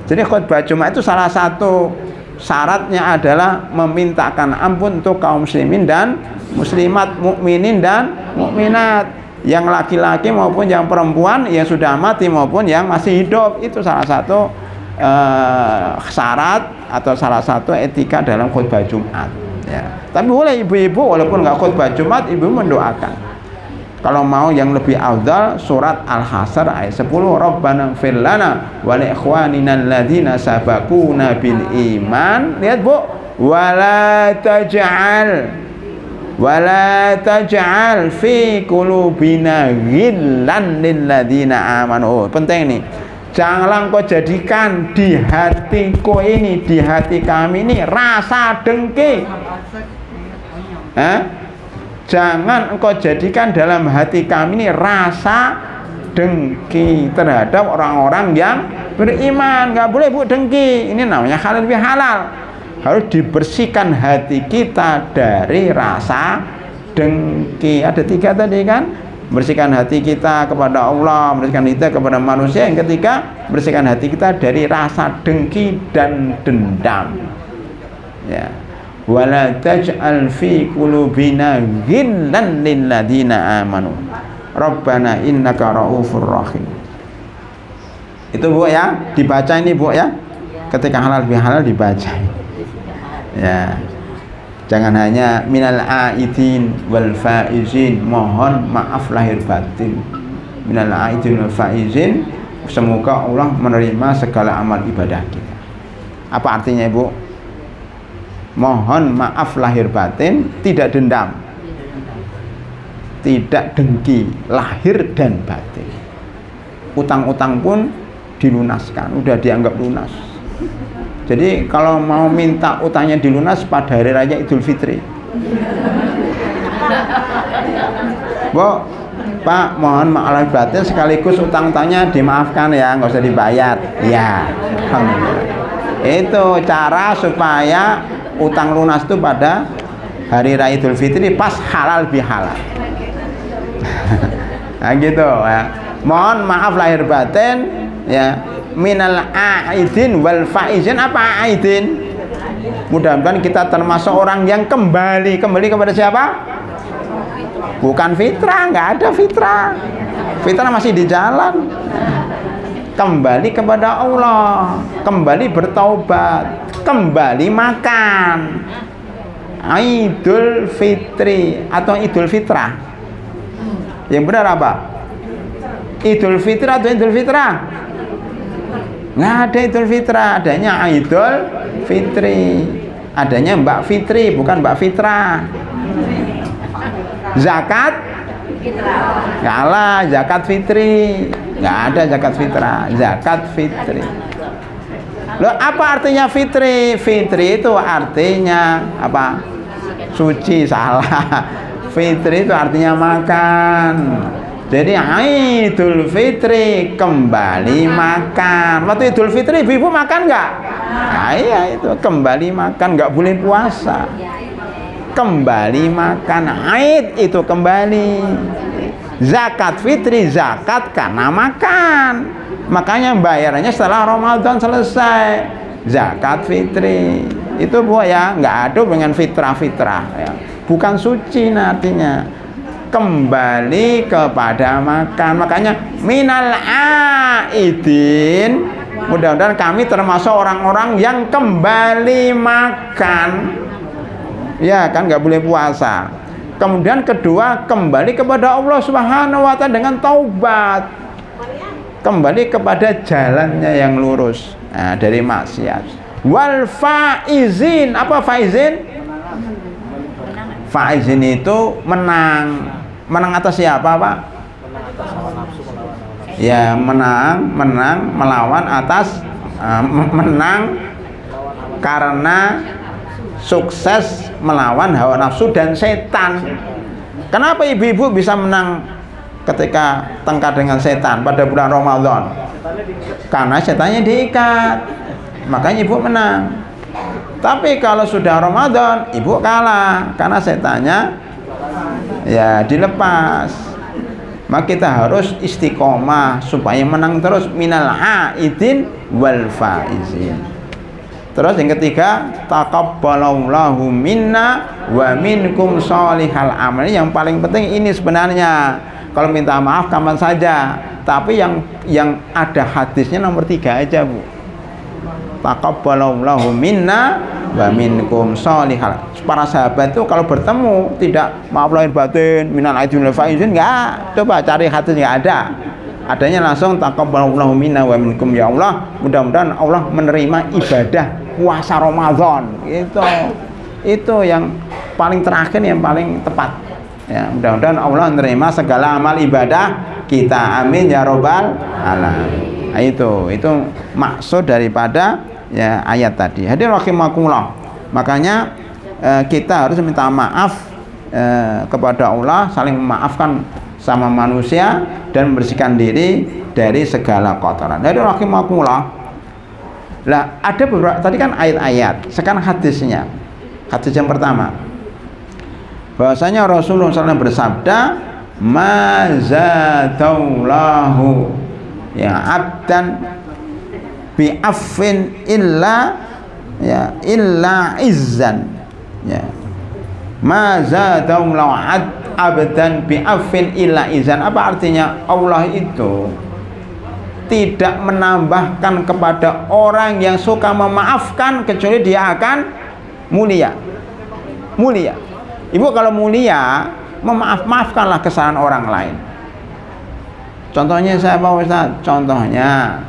Jadi khutbah Jumat itu salah satu syaratnya adalah memintakan ampun untuk kaum muslimin dan muslimat, mukminin dan mukminat, yang laki-laki maupun yang perempuan, yang sudah mati maupun yang masih hidup. Itu salah satu syarat atau salah satu etika dalam khutbah Jumat, ya. Tapi boleh ibu-ibu walaupun nggak khutbah Jumat, ibu mendoakan. Kalau mau yang lebih afdal, surat Al-Hasyr ayat 10, Rabbana ighfir lana wa li ikhwanina alladzina sabaquna bil iman. Lihat, Bu, wala taj'al fi qulubina ghillan lil ladzina amanu. Penting nih. Janganlah engkau jadikan di hatiku ini, di hati kami ini rasa dengki. Jangan engkau jadikan dalam hati kami ini rasa dengki terhadap orang-orang yang beriman. Nggak boleh, Bu, dengki. Ini namanya halal bihalal. Harus dibersihkan hati kita dari rasa dengki. Ada 3 tadi kan? Bersihkan hati kita kepada Allah, bersihkan kita kepada manusia. Yang ketiga, bersihkan hati kita dari rasa dengki dan dendam, ya. Wala taj'al fi qulubina ghillan lil ladzina amanu Rabbana innaka raufur rahim. Itu, Bu, ya, dibaca ini, Bu, ya. Ketika halal bihalal dibaca, ya. Jangan hanya minal aidin wal faizin, mohon maaf lahir batin. Minal aidin wal faizin, semoga Allah menerima segala amal ibadah kita. Apa artinya, Ibu? Mohon maaf lahir batin, tidak dendam, tidak dengki, lahir dan batin. Utang-utang pun dilunaskan, udah dianggap lunas. Jadi kalau mau minta utangnya dilunas pada hari raya Idul Fitri, Bu, Pak, mohon maaf lahir batin sekaligus utang-utangnya dimaafkan ya, nggak usah dibayar. Ya, alhamdulillah. Itu cara supaya utang lunas itu pada hari raya Idul Fitri pas halal bihalal. Nah, gitu, ya. Mohon maaf lahir batin, ya. Minal aidin wal faizin. Apa aidin? Mudah-mudahan kita termasuk orang yang kembali kepada siapa? Bukan fitrah, nggak ada fitrah. Fitrah masih di jalan. Kembali kepada Allah, kembali bertaubat, kembali makan. Idul Fitri atau Idul Fitrah. Yang benar apa? Idul Fitri atau Idul Fitrah? Nggak ada Idul Fitrah, adanya Idul Fitri. Adanya Mbak Fitri, bukan Mbak Fitrah. Zakat? Kalah, zakat fitri. Nggak ada zakat fitrah, zakat fitri. Loh, apa artinya fitri? Fitri itu artinya apa? Suci, salah. Fitri itu artinya makan. Jadi Idul Fitri kembali makan. Waktu Idul Fitri ibu makan nggak? Nah, iya itu kembali makan, nggak boleh puasa. Kembali makan. Aid itu kembali. Zakat fitri, zakat karena makan. Makanya bayarnya setelah Ramadan selesai. Zakat fitri itu bu ya, nggak ada dengan fitrah ya. Bukan suci artinya. Kembali kepada makan. Makanya minal aidin, mudah-mudahan kami termasuk orang-orang yang kembali makan. Ya kan, nggak boleh puasa. Kemudian kedua, kembali kepada Allah Subhanahu wa ta'ala dengan taubat. Kembali kepada jalannya yang lurus, nah, dari maksiat. Wal faizin, apa faizin? Faizin itu menang. Menang atas siapa, Pak? Ya, menang melawan atas menang karena sukses melawan hawa nafsu dan setan. Kenapa ibu-ibu bisa menang ketika tengkar dengan setan pada bulan Ramadan? Karena setannya diikat, makanya ibu menang. Tapi kalau sudah Ramadan, ibu kalah karena setannya ya dilepas. Maka kita harus istiqomah supaya menang terus. Minal aidin wal faizin. Terus yang ketiga, taqabbalallahu minna wa minkum sholihal amal. Yang paling penting ini sebenarnya. Kalau minta maaf kapan saja, tapi yang ada hadisnya nomor 3 aja, Bu. Taqabbalallahu minna wa minkum sholihal. Para sahabat itu kalau bertemu tidak maaf lahir batin, minal aidin wal faizin, enggak. Coba cari hadis, enggak ada. Adanya langsung taqabbalallahu minna wa minkum, ya Allah, mudah-mudahan Allah menerima ibadah puasa Ramadan. Itu yang paling terakhir, yang paling tepat. Ya, mudah-mudahan Allah menerima segala amal ibadah kita. Amin ya robbal alamin. Nah, itu maksud daripada ya ayat tadi. Hadirin rahimakumullah. Makanya kita harus minta maaf kepada Allah, saling memaafkan sama manusia dan membersihkan diri dari segala kotoran. Hadirin rahimakumullah. Lah, ada beberapa tadi kan ayat-ayat, sekarang hadisnya. Hadis yang pertama, bahwasanya Rasulullah SAW bersabda, ma zadallahu ya abdan bi affin illa izzan, ya ma zadallahu abdan bi affin illa izzan. Apa artinya? Allah itu tidak menambahkan kepada orang yang suka memaafkan kecuali dia akan mulia. Ibu kalau mulia, maafkanlah kesalahan orang lain. Contohnya saya Pak Ustaz, contohnya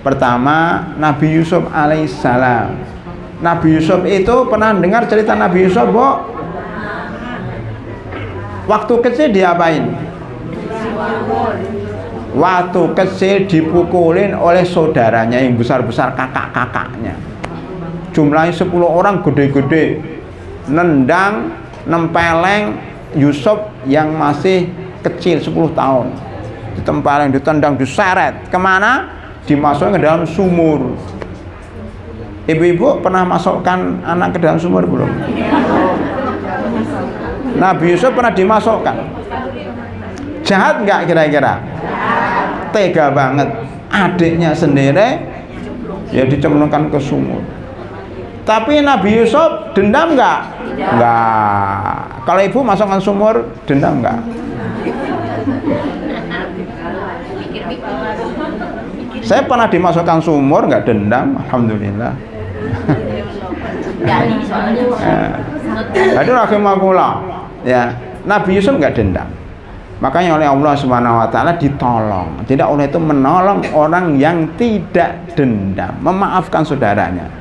pertama Nabi Yusuf alaihissalam. Nabi Yusuf itu pernah dengar cerita Nabi Yusuf, Bu? Waktu kecil diapain? Waktu kecil dipukulin oleh saudaranya yang besar-besar, kakak-kakaknya. Jumlahnya 10 orang, gede-gede. Nendang, nempeleng Yusuf yang masih kecil 10 tahun. Ditempeleng, ditendang, diseret. Kemana? Dimasukkan ke dalam sumur. Ibu-ibu pernah masukkan anak ke dalam sumur belum? Nabi Yusuf pernah dimasukkan. Jahat nggak kira-kira? Tega banget. Adiknya sendiri ya dicemplungkan ke sumur. Tapi Nabi Yusuf dendam nggak? Nggak. Kalau ibu masukkan sumur, dendam nggak? Saya pernah dimasukkan sumur, nggak dendam, alhamdulillah. Gali soalnya. Jadi rahimahullah, ya Nabi Yusuf nggak dendam. Makanya oleh Allah Subhanahu Wa Taala ditolong. Tidak, Allah itu menolong orang yang tidak dendam, memaafkan saudaranya.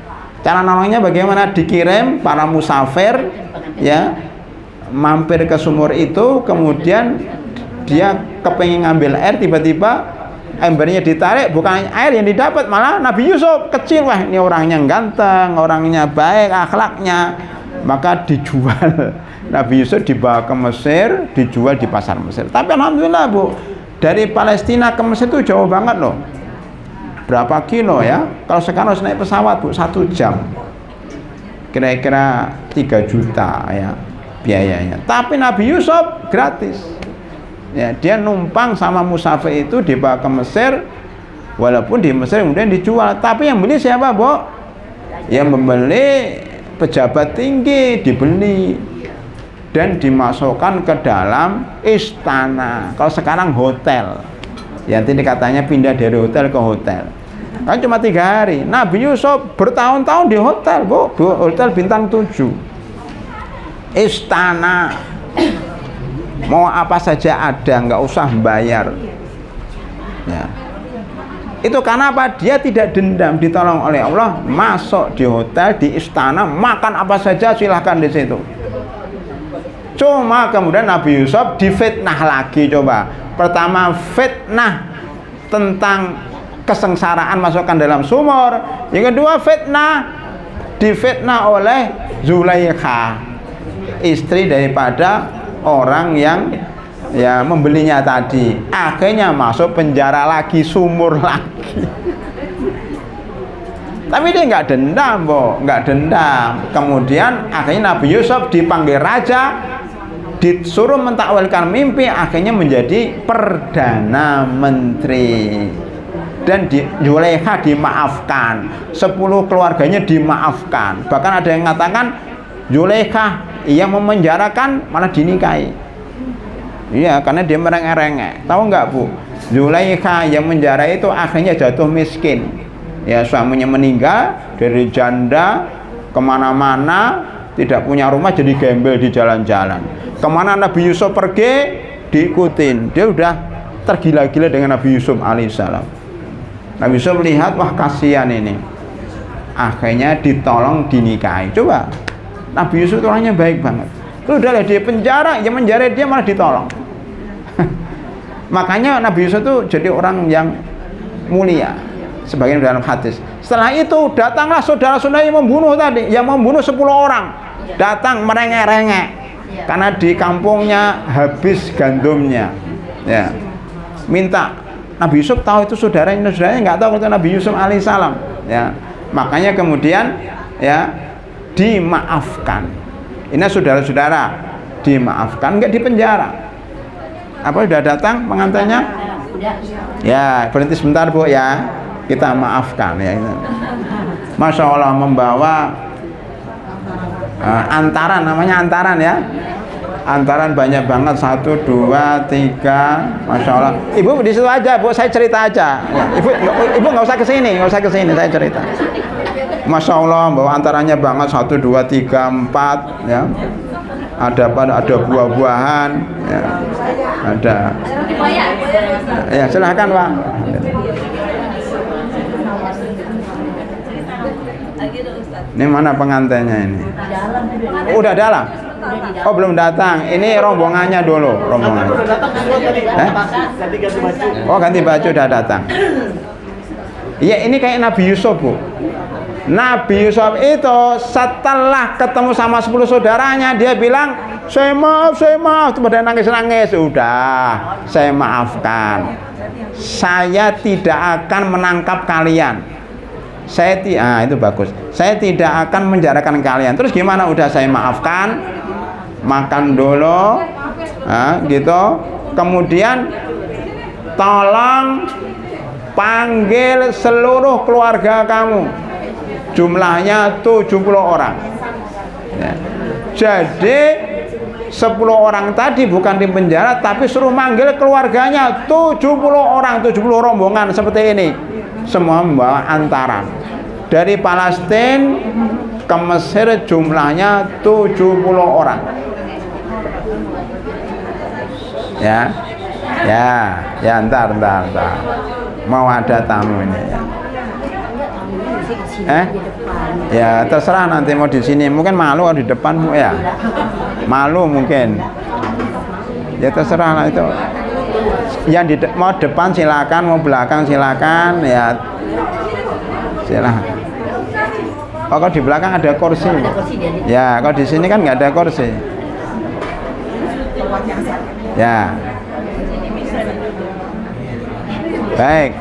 Cara nolongnya bagaimana? Dikirim para musafir, ya, mampir ke sumur itu, kemudian dia kepengen ngambil air, tiba-tiba embernya ditarik, bukan air yang didapat, malah Nabi Yusuf kecil. Wah, ini orangnya ganteng, orangnya baik akhlaknya, maka dijual. Nabi Yusuf dibawa ke Mesir, dijual di pasar Mesir. Tapi alhamdulillah Bu, dari Palestina ke Mesir itu jauh banget loh. Berapa kilo ya? Kalau sekarang harus naik pesawat Bu, 1 jam, kira-kira 3 juta ya biayanya. Tapi Nabi Yusuf gratis. Ya, dia numpang sama musafir itu dibawa ke Mesir, walaupun di Mesir kemudian dijual. Tapi yang beli siapa, Bu? Yang membeli pejabat tinggi, dibeli dan dimasukkan ke dalam istana. Kalau sekarang hotel. Ya, nanti katanya pindah dari hotel ke hotel. Kan cuma 3 hari. Nabi Yusuf bertahun-tahun di hotel, Bu. Hotel bintang 7. Istana. Mau apa saja ada, nggak usah bayar. Ya. Itu karena apa? Dia tidak dendam, ditolong oleh Allah, masuk di hotel, di istana, makan apa saja silahkan di situ. Cuma kemudian Nabi Yusuf difitnah lagi. Coba, pertama fitnah tentang kesengsaraan masukkan dalam sumur. Yang kedua difitnah oleh Zulaikha, istri daripada orang yang ya membelinya tadi. Akhirnya masuk penjara lagi, sumur lagi. Tapi dia nggak dendam, Bu, nggak dendam. Kemudian akhirnya Nabi Yusuf dipanggil raja, disuruh mentakwilkan mimpi, akhirnya menjadi perdana menteri. Dan Zulaikha dimaafkan, 10 keluarganya dimaafkan. Bahkan ada yang mengatakan Zulaikha yang memenjarakan malah dinikahi. Iya, karena dia merengek-rengek. Tahu nggak, Bu? Zulaikha yang menjara itu akhirnya jatuh miskin. Ya, suaminya meninggal, dari janda kemana-mana, tidak punya rumah, jadi gembel di jalan-jalan. Kemana Nabi Yusuf pergi, diikutin. Dia udah tergila-gila dengan Nabi Yusuf alaihissalam. Nabi Yusuf lihat, wah kasihan ini. Akhirnya ditolong, dinikahi. Coba, Nabi Yusuf itu orangnya baik banget. Lu udah dia penjara, yang menjara dia malah ditolong. Makanya Nabi Yusuf itu jadi orang yang mulia, sebagian dalam hadis. Setelah itu datanglah saudara-saudara yang membunuh tadi, yang membunuh 10 orang. Datang merengek-rengek karena di kampungnya habis gandumnya. Ya. Minta Nabi Yusuf tahu itu saudaranya nggak tahu itu Nabi Yusuf alaihissalam. Ya. Makanya kemudian ya dimaafkan. Ini saudara-saudara dimaafkan, nggak dipenjara. Apa sudah datang pengantinnya? Ya, berhenti sebentar Bu ya. Kita maafkan ya. Masya Allah, membawa antaran, namanya antaran ya. Antaran banyak banget, 1, 2, 3, Masya Allah. Ibu di situ aja, Bu, saya cerita aja. Ya, ibu nggak usah kesini, saya cerita. Masya Allah, bawa antaranya banget, 1, 2, 3, 4 ya. Ada buah-buahan ya. Ada. Ya, silahkan Pak. Ini mana pengantinnya ini? Udah dalam? Oh, belum datang. Ini rombongannya dulu, rombongan. Oh, ganti baju udah datang. Iya, ini kayak Nabi Yusuf, Bu. Nabi Yusuf itu setelah ketemu sama 10 saudaranya, dia bilang, saya maaf, itu pada nangis-nangis. Udah, saya maafkan. Saya tidak akan menangkap kalian. Itu bagus. Saya tidak akan menjarakan kalian. Terus gimana? Udah, saya maafkan. Makan dulu, gitu. Kemudian tolong panggil seluruh keluarga kamu. Jumlahnya 70 orang ya. Jadi 10 orang tadi bukan di penjara, tapi suruh manggil keluarganya 70 orang, 70 rombongan seperti ini. Semua membawa antaran dari Palestina ke Mesir jumlahnya 70 orang. Ya, ntar. Mau ada tamu ini ya. Ya terserah nanti mau di sini. Mungkin malu di depan Bu ya. Malu mungkin. Ya terserah lah itu. Yang mau depan silakan, mau belakang silakan ya. Silakan. Oh, kalau di belakang ada kursi. Ya, kalau di sini kan nggak ada kursi. Ya. Baik.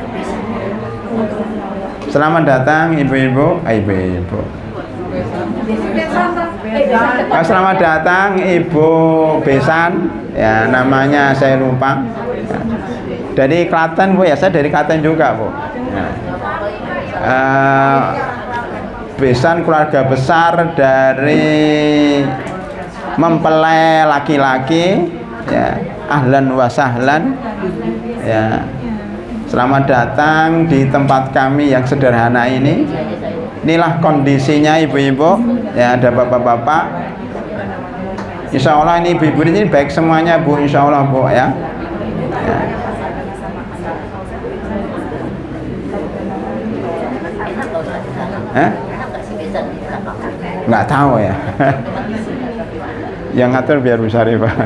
Selamat datang ibu-ibu. Ibu-ibu. Selamat datang Ibu Besan. Ya, namanya saya lupa. Ya. Dari Klaten Bu ya, saya dari Klaten juga Bu. Ya. Besan keluarga besar dari mempelai laki-laki ya, ahlan wa sahlan ya. Selamat datang di tempat kami yang sederhana ini. Inilah kondisinya ibu-ibu ya, ada bapak-bapak. Insya Allah ini ibu-ibu ini baik semuanya Bu, insya Allah Bu ya. Nggak tahu ya. Yang ngatur biar Bu Syarifah.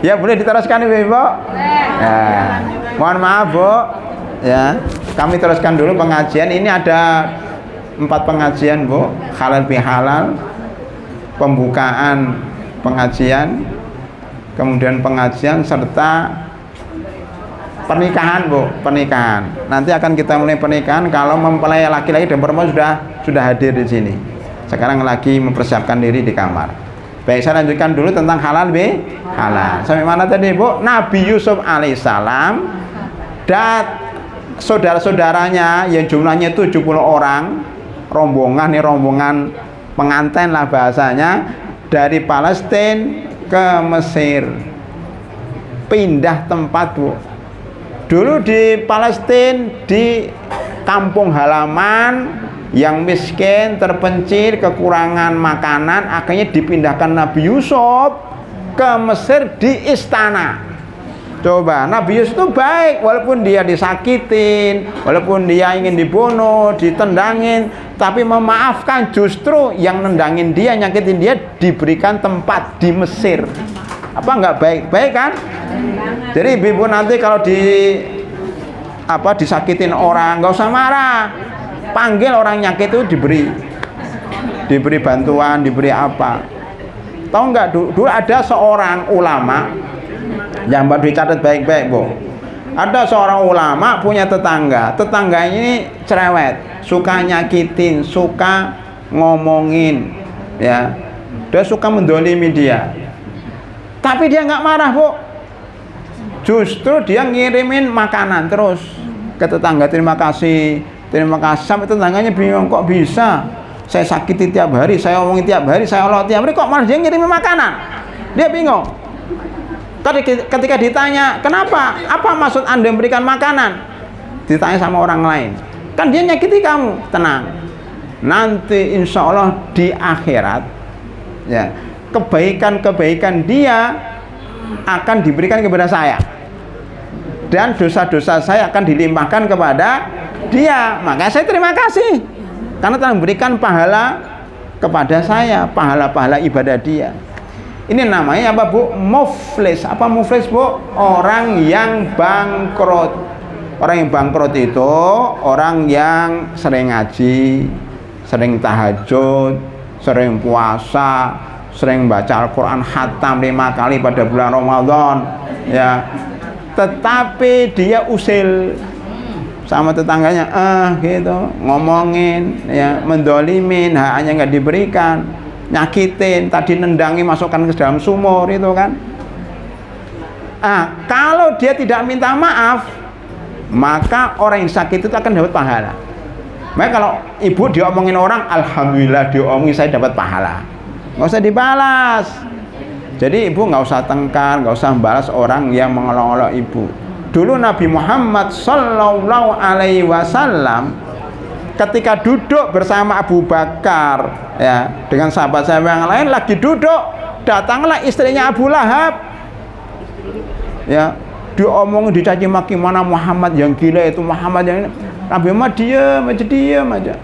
Ya boleh diteruskan Ibu. Ya. Mohon maaf Bu. Ya, kami teruskan dulu pengajian. Ini ada 4 pengajian Bu. Halal bihalal, pembukaan pengajian, kemudian pengajian serta pernikahan Bu, pernikahan. Nanti akan kita mulai pernikahan kalau mempelai laki-laki dan perempuan sudah hadir di sini. Sekarang lagi mempersiapkan diri di kamar. Baik, saya lanjutkan dulu tentang halal halal. Sampai mana tadi Bu? Nabi Yusuf alaihissalam dan saudara-saudaranya yang jumlahnya 70 orang, rombongan pengantin lah bahasanya, dari Palestina ke Mesir. Pindah tempat Bu. Dulu di Palestina, di kampung halaman yang miskin, terpencil, kekurangan makanan, akhirnya dipindahkan Nabi Yusuf ke Mesir di istana. Coba, Nabi Yusuf itu baik, walaupun dia disakitin, walaupun dia ingin dibunuh, ditendangin, tapi memaafkan. Justru yang nendangin dia, nyakitin dia, diberikan tempat di Mesir. Apa enggak baik? Baik kan? Jadi ibu nanti kalau disakitin orang, nggak usah marah. Panggil orang nyakit itu diberi bantuan, diberi apa. Tahu nggak, dulu ada seorang ulama yang baru dicatat baik-baik Bu. Ada seorang ulama punya tetangganya ini cerewet, suka nyakitin, suka ngomongin ya, dia suka mendolimi dia. Tapi dia nggak marah Bu, justru dia ngirimin makanan terus ke tetangga. Terima kasih sampai tetangganya bingung, kok bisa saya sakiti tiap hari, saya omongin tiap hari, saya olok tiap hari, kok malah dia ngirimin makanan. Dia bingung. Ketika ditanya, kenapa? Apa maksud Anda memberikan makanan? Ditanya sama orang lain, kan dia nyakiti kamu. Tenang, nanti insya Allah di akhirat ya, kebaikan dia akan diberikan kepada saya, dan dosa-dosa saya akan dilimpahkan kepada dia. Maka saya terima kasih karena telah memberikan pahala kepada saya, pahala-pahala ibadah dia. Ini namanya apa Bu? Muflis. Apa muflis Bu? Orang yang bangkrut. Orang yang bangkrut itu orang yang sering ngaji, sering tahajud, sering puasa, sering baca Al-Quran khatam 5 kali pada bulan Ramadan ya, tetapi dia usil sama tetangganya, gitu, ngomongin ya, mendolimin, haknya nggak diberikan, nyakitin, tadi nendangi, masukkan ke dalam sumur itu kan. Kalau dia tidak minta maaf, maka orang yang sakit itu akan dapat pahala. Maka kalau ibu diomongin orang, alhamdulillah diomongin saya dapat pahala, nggak usah dibalas. Jadi ibu nggak usah tengkar, nggak usah membalas orang yang mengolok-olok ibu. dulu Nabi Muhammad Sallallahu Alaihi Wasallam ketika duduk bersama Abu Bakar ya dengan sahabat-sahabat yang lain lagi duduk, datanglah istrinya Abu Lahab ya, diomong dicaci maki, mana Muhammad yang gila itu, Muhammad yang ini. Nabi Muhammad diam aja.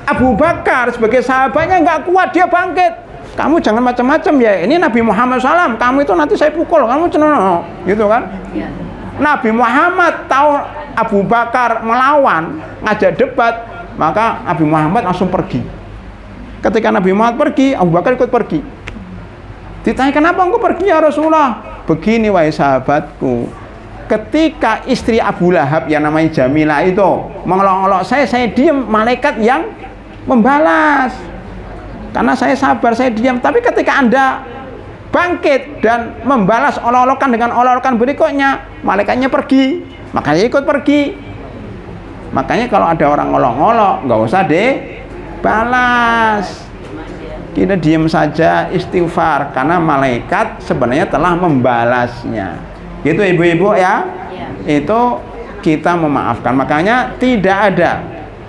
Abu Bakar sebagai sahabatnya nggak kuat, dia bangkit. Kamu jangan macam-macam ya, ini Nabi Muhammad SAW, kamu itu nanti saya pukul, kamu cenono, gitu kan? Ya. Nabi Muhammad tahu Abu Bakar melawan, ngajak debat, maka Nabi Muhammad langsung pergi. Ketika Nabi Muhammad pergi, Abu Bakar ikut pergi. Ditanya, kenapa engkau pergi ya Rasulullah? Begini wahai sahabatku, ketika istri Abu Lahab yang namanya Jamilah itu mengelok-elok saya diam, malaikat yang membalas. Karena saya sabar, saya diam. Tapi ketika Anda bangkit dan membalas olok-olokan dengan olok-olokan berikutnya, malaikatnya pergi, makanya ikut pergi. Makanya kalau ada orang ngolok-ngolok, nggak usah deh balas, kita diam saja, istighfar, karena malaikat sebenarnya telah membalasnya. Gitu ibu-ibu ya, itu kita memaafkan. Makanya tidak ada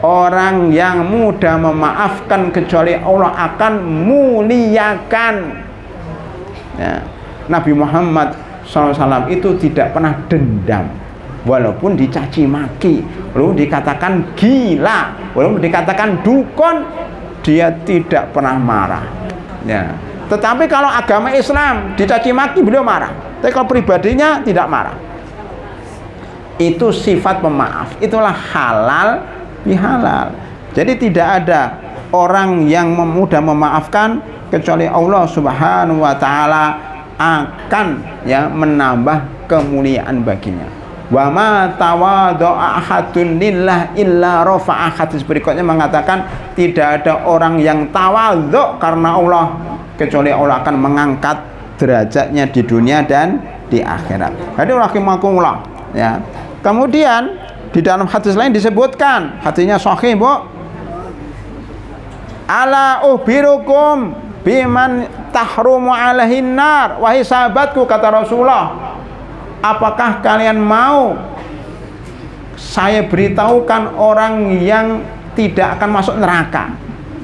orang yang mudah memaafkan kecuali Allah akan muliakan ya. Nabi Muhammad SAW itu tidak pernah dendam, walaupun dicaci maki, walaupun dikatakan gila, walaupun dikatakan dukun, dia tidak pernah marah ya. Tetapi kalau agama Islam dicaci maki, beliau marah. Tapi kalau pribadinya tidak marah. Itu sifat pemaaf, itulah halal bihalal. Jadi tidak ada orang yang mudah memaafkan kecuali Allah Subhanahu wa taala akan ya menambah kemuliaan baginya. Wa ma tawadha'a ahadun lillah illa rafa'a. Hadis berikutnya mengatakan tidak ada orang yang tawadhu karena Allah kecuali Allah akan mengangkat derajatnya di dunia dan di akhirat. Jadi rahimakumullah ya. Kemudian di dalam hadis lain disebutkan, hadisnya sahih, Bu. Ala uhbirukum biman tahrumu alaihin nar. Wahai sahabatku, kata Rasulullah, apakah kalian mau saya beritahukan orang yang tidak akan masuk neraka?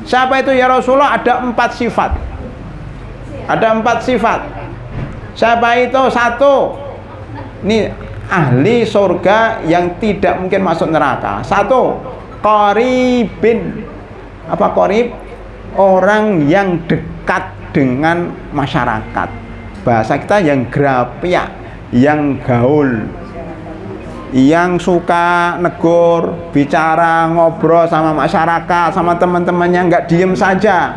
Siapa itu ya Rasulullah? Ada 4 sifat. Ada 4 sifat. Siapa itu? 1, ini ahli surga yang tidak mungkin masuk neraka. 1, qaribin. Apa qarib? Orang yang dekat dengan masyarakat. Bahasa kita yang grapia, yang gaul, yang suka negur, bicara, ngobrol sama masyarakat, sama teman-temannya, nggak diem saja,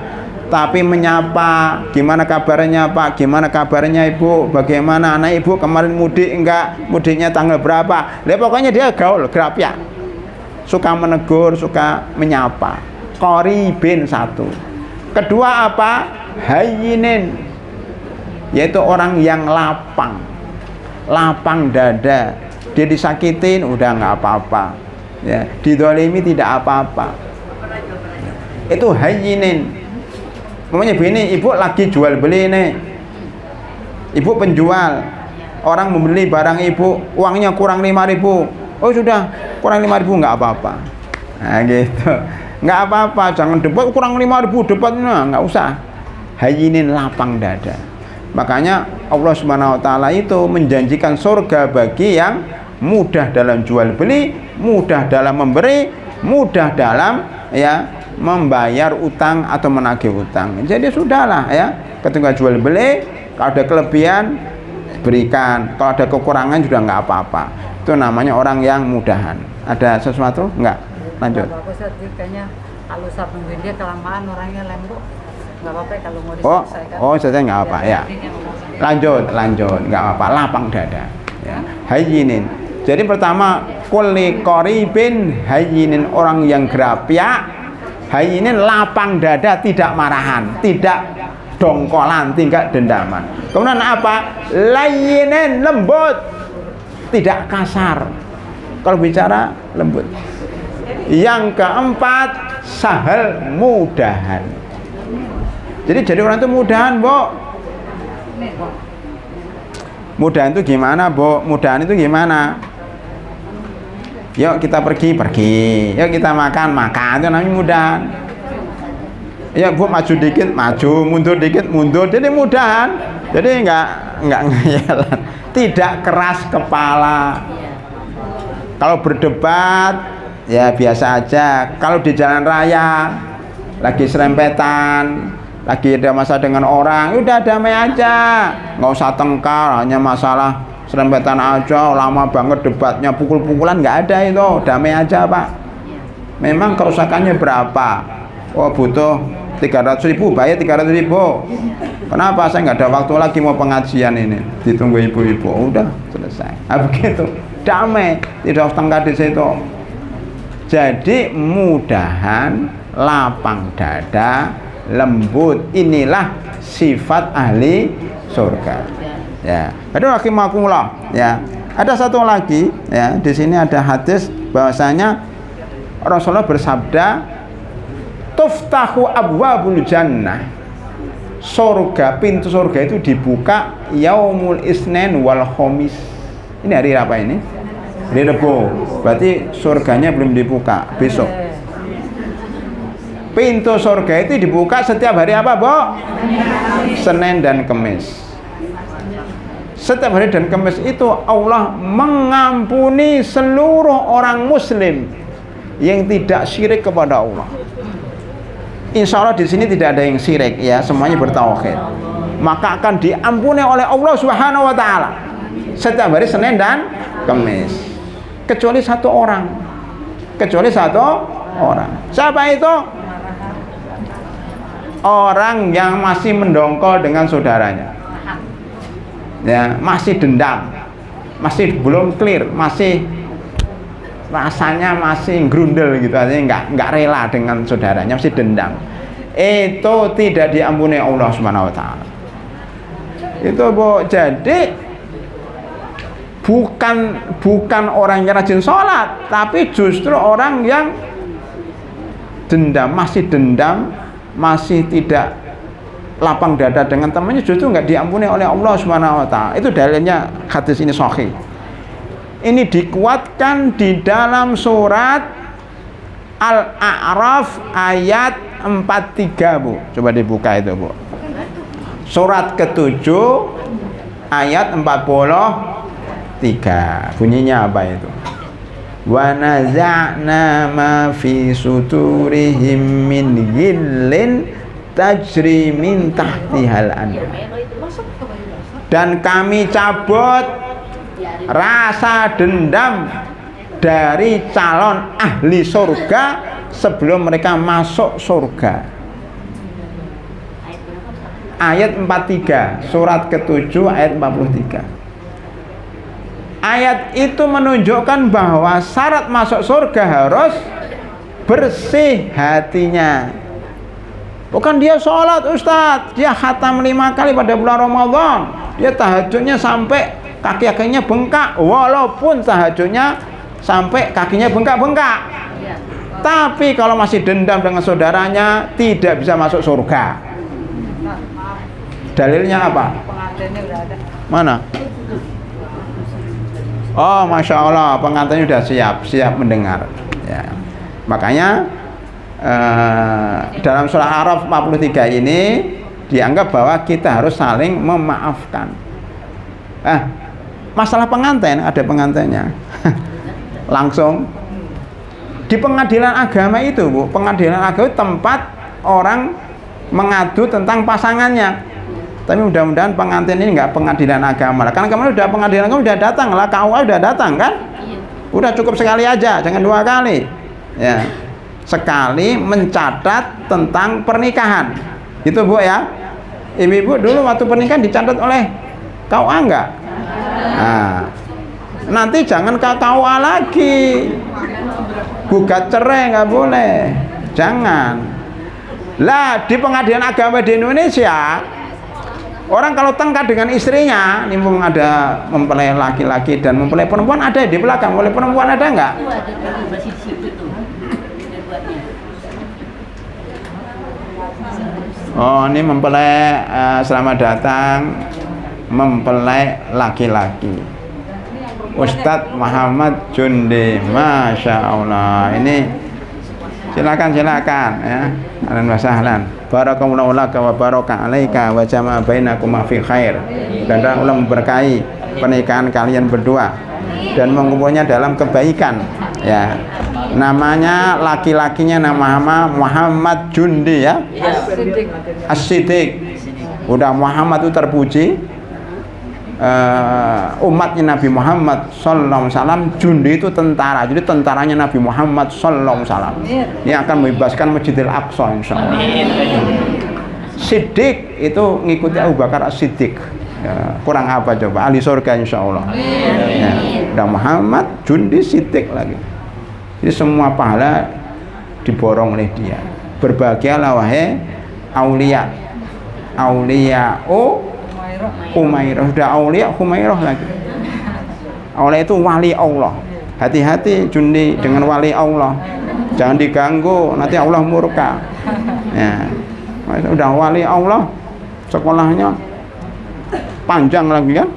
tapi menyapa, gimana kabarnya Pak, gimana kabarnya Ibu, bagaimana anak Ibu kemarin mudik enggak, mudiknya tanggal berapa. Lihat, pokoknya dia gaul, grapia, suka menegur, suka menyapa. Qaribin 1. Kedua apa? Hayyinin, yaitu orang yang lapang, lapang dada. Dia disakitin udah nggak apa-apa ya, didolimi tidak apa-apa. Itu hayyinin. Pokoknya begini, ibu lagi jual beli nih, ibu penjual, orang membeli barang ibu, uangnya kurang 5.000. Oh sudah, kurang 5.000 nggak apa-apa. Nah gitu, nggak apa-apa, jangan debat kurang 5.000, debatnya nggak usah. Hayyinin, lapang dada. Makanya Allah Subhanahu wa taala itu menjanjikan surga bagi yang mudah dalam jual beli, mudah dalam memberi, mudah dalam ya membayar utang atau menagih utang. Jadi sudahlah ya, ketika jual beli, kalau ada kelebihan berikan, kalau ada kekurangan juga nggak apa-apa. Itu namanya orang yang mudahan. Ada sesuatu? Enggak. Lanjut. Bagus, kayaknya kalau saya nungguin dia kelamaan orangnya lembut. Nggak apa-apa kalau mau diselesaikan. Oh, selesai nggak apa ya. Lanjut, nggak apa-apa, lapang dada. Ya. Hayyinin. Jadi pertama, kulli qaribin hayyinin, orang yang grapya, hayyinin lapang dada, tidak marahan, tidak dongkolan, tidak dendaman. Kemudian apa? Layyinin, lembut, tidak kasar. Kalau bicara lembut. Yang keempat, sahal, mudahan. Jadi orang itu mudahan, Bu. Mudahan itu gimana, Bu? Mudahan itu gimana? Yuk kita pergi. Yuk kita makan. Itu namanya mudahan. Ya Bu, maju dikit, maju, mundur dikit, mundur. Jadi mudahan. Jadi enggak ngeyelan. Tidak keras kepala. Kalau berdebat ya biasa aja. Kalau di jalan raya lagi serempetan, lagi ada masalah dengan orang, udah damai aja. Nggak usah tengkar, hanya masalah serempetan aja, lama banget debatnya, pukul-pukulan nggak ada itu. Damai aja, Pak. Memang kerusakannya berapa? Oh, butuh 300.000, bayar 300.000. Kenapa? Saya nggak ada waktu lagi mau pengajian ini. Ditunggu ibu-ibu. Udah selesai. Nah, begitu. Damai, tidak tengkar di situ. Jadi mudahan, lapang dada, lembut. Inilah sifat ahli surga. Ya. Jadi rahimakumullah. Ya. Ada satu lagi. Ya. Di sini ada hadis bahwasanya Rasulullah bersabda, tuftahu abwabul jannah. Surga, pintu surga itu dibuka yaumul isnin wal khamis. Ini hari apa ini? Hari Rebo. Berarti surganya belum dibuka, besok. Pintu surga itu dibuka setiap hari apa, Bu? Senin dan Kamis. Setiap hari dan Kamis itu Allah mengampuni seluruh orang muslim yang tidak syirik kepada Allah. Insya Allah di sini tidak ada yang syirik, ya, semuanya bertauhid. Maka akan diampuni oleh Allah Subhanahu wa taala setiap hari Senin dan Kamis. Kecuali satu orang. Siapa itu? Orang yang masih mendongkol dengan saudaranya. Ya, masih dendam. Masih belum clear, masih rasanya masih grundel gitu, artinya nggak rela dengan saudaranya, masih dendam. Itu tidak diampuni Allah Subhanahu wa taala. Itu, Bu. Jadi bukan orang yang rajin sholat, tapi justru orang yang dendam, masih tidak lapang dada dengan temannya, justru nggak diampuni oleh Allah Subhanahu wa taala. Itu dalilnya hadis ini sahih. Ini dikuatkan di dalam surat Al-A'raf ayat 43, Bu. Coba dibuka itu, Bu. Surat ke-7 ayat 43. Bunyinya apa itu? Wa naza'na ma fi suturihim min ghillin tajri min tahtihal anhar. Dan kami cabut rasa dendam dari calon ahli surga sebelum mereka masuk surga. Ayat 43, surat ke-7 ayat 43. Ayat itu menunjukkan bahwa syarat masuk surga harus bersih hatinya. Bukan dia sholat, Ustadz, dia khatam 5 kali pada bulan Ramadan, dia tahajudnya sampai kaki-kakinya bengkak, walaupun tahajudnya sampai kakinya bengkak-bengkak. Tapi kalau masih dendam dengan saudaranya, tidak bisa masuk surga. Dalilnya apa? Pengantinnya udah ada. Mana? Oh, Masya Allah, pengantinnya sudah siap mendengar. Ya. Makanya dalam surah Araf 43 ini dianggap bahwa kita harus saling memaafkan. Masalah pengantin, ada pengantinnya. Langsung di pengadilan agama itu, Bu. Pengadilan agama itu tempat orang mengadu tentang pasangannya. Tapi mudah-mudahan pengantin ini enggak pengadilan agama. Karena kemarin udah pengadilan agama udah datang lah, KUA udah datang kan? Udah cukup sekali aja, jangan 2 kali. Ya. Sekali mencatat tentang pernikahan. Itu, Bu, ya. Ibu-ibu dulu waktu pernikahan dicatat oleh KUA enggak? Nah, nanti jangan ke KUA lagi, gugat cerai nggak boleh, jangan. Lah di pengadilan agama di Indonesia, orang kalau tengkar dengan istrinya, ini ada mempelai laki-laki dan mempelai perempuan, ada di belakang, mempelai perempuan ada nggak? Masih di situ tuh. Oh, ini mempelai selamat datang. mempelai laki-laki. Ustadz Muhammad Jundi, Masya Allah. Ini silakan ya. Ahlan wa sahlan. Barakallahu laka wa baraka alaika wa jama'a bainakum fi khair. Dan Allah memberkahi pernikahan kalian berdua dan mengumpulnya dalam kebaikan. Ya. Namanya laki-lakinya nama Muhammad Jundi ya. As-Siddiq. Udah Muhammad itu terpuji. Umatnya Nabi Muhammad sallallahu alaihi wasallam. Jundi itu tentara, jadi tentaranya Nabi Muhammad sallallahu alaihi wasallam. Ini akan membebaskan Masjidil Aqsa insyaallah. Siddiq itu ngikuti Abu Bakar As-Siddiq. Ya, kurang apa coba? Ahli surga insyaallah. Ya, udah Muhammad, Jundi, Siddiq lagi. Jadi semua pahala diborong oleh dia. Berbahagialah wahai aulia. Humairah, sudah aulia Humairah lagi. Aulia itu wali Allah. Hati-hati Jundi dengan wali Allah. Jangan diganggu, nanti Allah murka. Ya. Udah wali Allah, sekolahnya panjang lagi kan.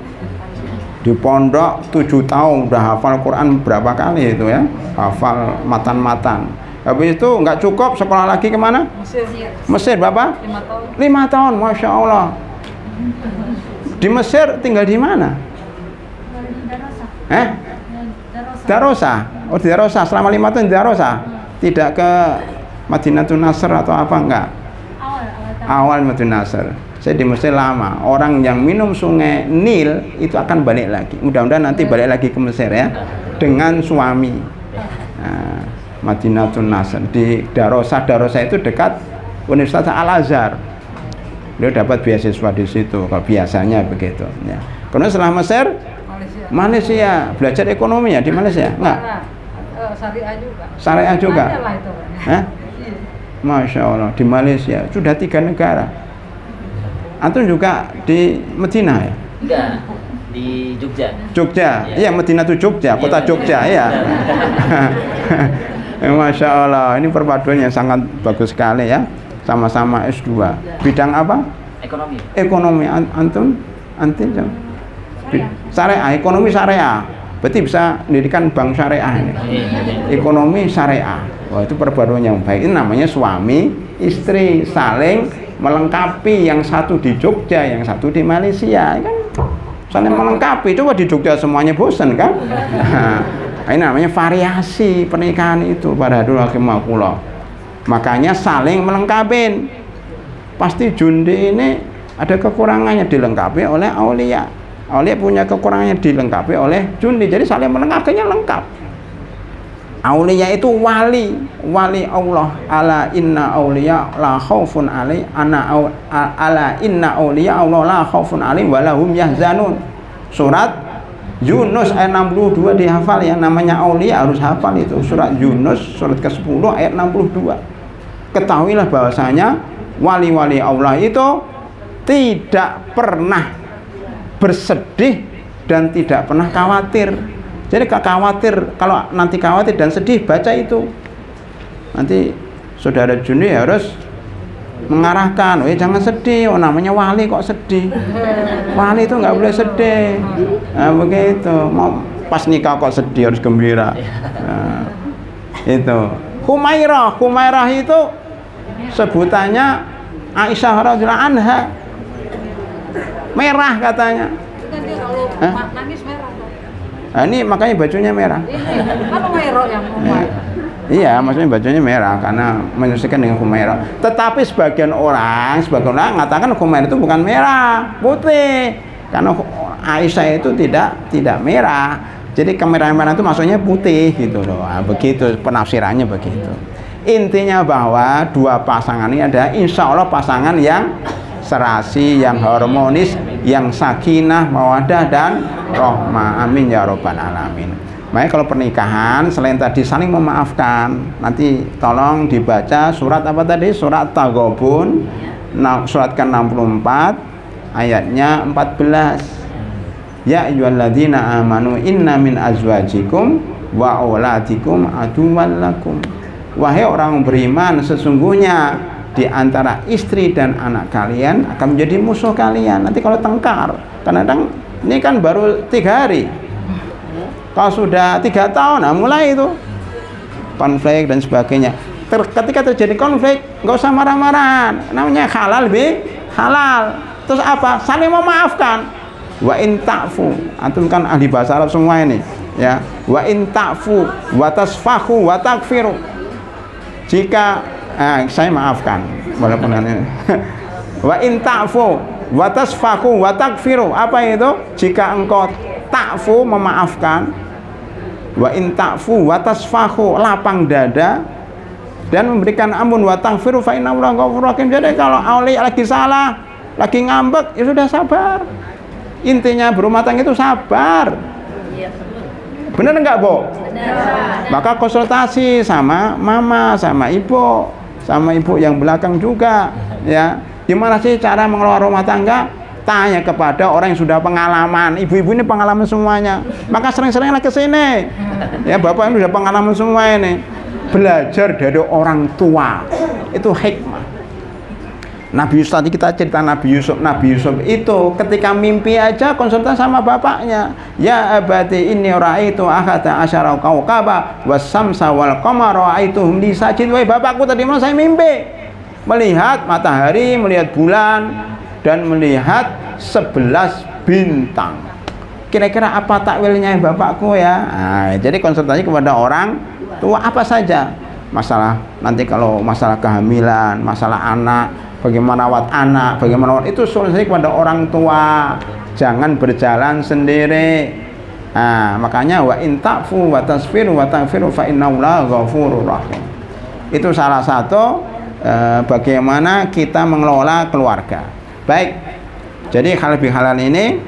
Di pondok 7 tahun udah hafal Quran berapa kali itu ya. Hafal matan-matan. Habis itu nggak cukup, sekolah lagi kemana? Mesir Bapak? 5 tahun, Masya Allah. Di Mesir tinggal di mana? Darosa. Oh di Darosa, selama 5 tahun di Darosa. Tidak ke Madinatul Nasr atau apa enggak? Awal Madinatul Nasr. Saya di Mesir lama. Orang yang minum sungai Nil itu akan balik lagi. Mudah-mudahan nanti balik lagi ke Mesir ya. Dengan suami. Nah, Madinatul Nasr di Darosa. Darosa itu dekat Universitas Al-Azhar. Beliau dapat beasiswa di situ. Kalau biasanya begitu. Ya. Kemudian setelah Mesir, Malaysia. Belajar ekonomi ya di Malaysia? Enggak. Syariah juga. Syariah juga. Itu, Masya Allah di Malaysia sudah 3 negara. Antum juga di Medina ya? Enggak, di Jogja. Jogja, iya Medina itu Jogja, kota Jogja ya. Masya Allah, ini perpaduan yang sangat bagus sekali ya. Sama-sama S2. Bidang apa? Ekonomi. Ekonomi. Antum syariah, ekonomi syariah. Berarti bisa mendirikan bank syariah ini. Ekonomi syariah. Wah, itu perpaduan yang baik. Ini namanya suami istri saling melengkapi, yang satu di Jogja, yang satu di Malaysia, kan saling melengkapi. Coba di Jogja semuanya bosan kan? Nah, ini namanya variasi pernikahan itu pada dulu rahimakumullah. Makanya saling melengkapi. Pasti Jundi ini ada kekurangannya, dilengkapi oleh aulia. Aulia punya kekurangannya, dilengkapi oleh Jundi. Jadi saling melengkapinya lengkap. Aulia itu wali Allah. Ala inna aulia la khaufun alai ala inna aulia Allah la khaufun alai wa lahum yahzanun. Surat Yunus ayat 62 dihafal ya, namanya aulia harus hafal itu. Surat Yunus surat ke-10 ayat 62. Ketahuilah bahwasanya wali-wali Allah itu tidak pernah bersedih dan tidak pernah khawatir. Jadi khawatir, kalau nanti khawatir dan sedih, baca itu. Nanti saudara Jundi harus mengarahkan, jangan sedih, namanya wali kok sedih. Wali itu nggak boleh sedih. Nah, begitu. Mau pas nikah kok sedih, harus gembira. Nah, itu. Humairah itu sebutannya Aisyah radhiyallahu anha. Merah katanya. Nangis merah. Nah, ini makanya bajunya merah. Apa Humairah yang Humairah? Iya, maksudnya bajunya merah karena menyesuaikan dengan Humairah. Tetapi sebagian orang mengatakan Humairah itu bukan merah, putih. Karena Aisyah itu tidak merah. Jadi kemerahan itu maksudnya putih gitu loh. Nah, begitu penafsirannya begitu. Intinya bahwa dua pasangan ini adalah insya Allah pasangan yang serasi, yang harmonis, yang sakinah, mawadah dan rahmah. Amin ya rabbal alamin. Makanya kalau pernikahan selain tadi saling memaafkan, nanti tolong dibaca surat apa tadi? Surat Taghabun, surat ke-64 ayatnya 14. Ya ayyuhalladzina amanu inna min azwajikum wa auladikum aduwwan lakum. Wahai orang beriman, sesungguhnya di antara istri dan anak kalian akan menjadi musuh kalian. Nanti kalau tengkar, kadang-kadang ini kan baru 3 hari. Kalau sudah 3 tahun, nah mulai itu konflik dan sebagainya. Ketika terjadi konflik, nggak usah marah-marahan. Namanya halal halal. Terus apa? Saling memaafkan. Wa in ta'fu. Antum kan ahli bahasa Arab semua ini, ya. Wa in ta'fu wa tasfahu wa takfiru. Jika saya maafkan walaupun ini. Wa in ta'fu wa tasfahu wa takfiru. Apa itu? Jika engkau ta'fu memaafkan, wa in ta'fu wa tasfahu lapang dada dan memberikan ampun, wa taghfiru fa innallaha ghafurur rahim. Jadi kalau awli lagi salah, lagi ngambek, ya sudah sabar. Intinya berumah tangga itu sabar. Benar enggak, Bu? Benar. Maka konsultasi sama mama, sama ibu yang belakang juga, ya. Gimana sih cara mengelola rumah tangga? Tanya kepada orang yang sudah pengalaman. Ibu-ibu ini pengalaman semuanya. Maka sering-seringlah ke sini. Ya, Bapak ini sudah pengalaman semua ini. Belajar dari orang tua. Itu hikmah. Nabi Yusuf, tadi kita cerita Nabi Yusuf itu ketika mimpi aja konsultasi sama bapaknya. Ya abati inni ra'aitu ahada asyara kawkaba was-samsa wal qamara ra'aituhum li sajid. Wahai bapakku, tadi malam saya mimpi melihat matahari, melihat bulan dan melihat 11 bintang. Kira-kira apa takwilnya bapakku ya? Nah, jadi konsultasi kepada orang tua apa saja. Masalah nanti kalau masalah kehamilan, masalah anak, bagaimana rawat anak, bagaimana rawat, itu solusi kepada orang tua. Jangan berjalan sendiri. Nah, makanya wa in ta'fu wa tasfiru wa taghfiru fa innallaha ghafurur rahim. Itu salah satu bagaimana kita mengelola keluarga. Baik. Jadi halal ini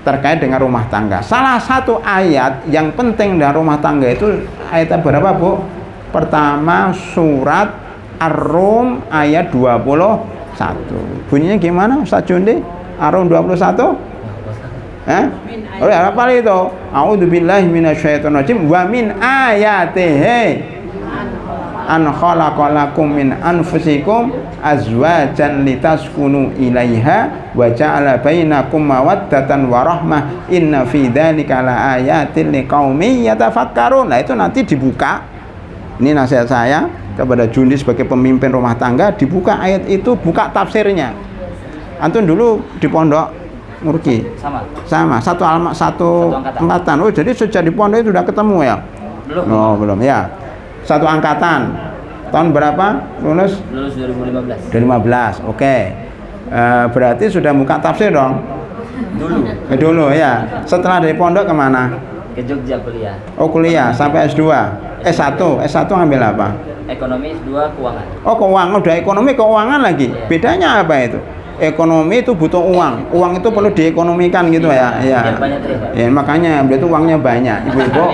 terkait dengan rumah tangga. Salah satu ayat yang penting dalam rumah tangga itu ayat berapa, Bu? Pertama surat Ar-Rum ayat 21. Bunyinya gimana Ustaz Jundi? Ar-Rum 21? Oh ya, apa itu? A'udzubillahi minasyaitonirrajim wa min ayatihi an khalaqalakum min anfusikum azwajan litaskunu ilaiha wa ja'ala bainakum mawaddatan wa rahmah inna fi dzalika laayatin liqaumin yatafakkarun. Nah, itu nanti dibuka. Ini nasihat saya kepada Jundi sebagai pemimpin rumah tangga, dibuka ayat itu, buka tafsirnya. Antum dulu di pondok Murki. Sama, satu angkatan. Oh, jadi sejak di pondok itu sudah ketemu ya? Belum. Oh, belum ya. Satu angkatan. Tahun berapa lulus? Lulus 2015. 2015. Oke. Berarti sudah buka tafsir dong? Dulu ya. Setelah dari pondok kemana? Ke Jogja kuliah. Oh, kuliah sampai S2. S1 ngambil apa? Ekonomi, S2 keuangan. Oh, keuangan. Udah ekonomi keuangan lagi. Iya. Bedanya apa itu? Ekonomi itu butuh uang. Uang itu perlu diekonomikan gitu ya. Iya. Ya, makanya beliau itu uangnya banyak. Ibu-ibu,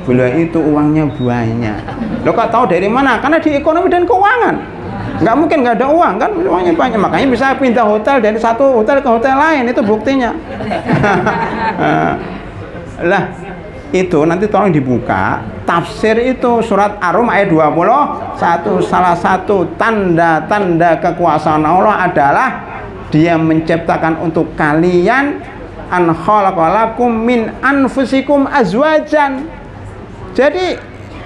beliau itu uangnya banyak. Lo kok tahu dari mana? Karena di ekonomi dan keuangan. Nggak mungkin nggak ada uang kan, uangnya banyak. Makanya bisa pindah hotel dari satu hotel ke hotel lain, itu buktinya. Lah, itu nanti tolong dibuka tafsir itu surat Ar-Rum ayat 21. Salah satu tanda-tanda kekuasaan Allah adalah Dia menciptakan untuk kalian an khalaqalakum min anfusikum azwajan. Jadi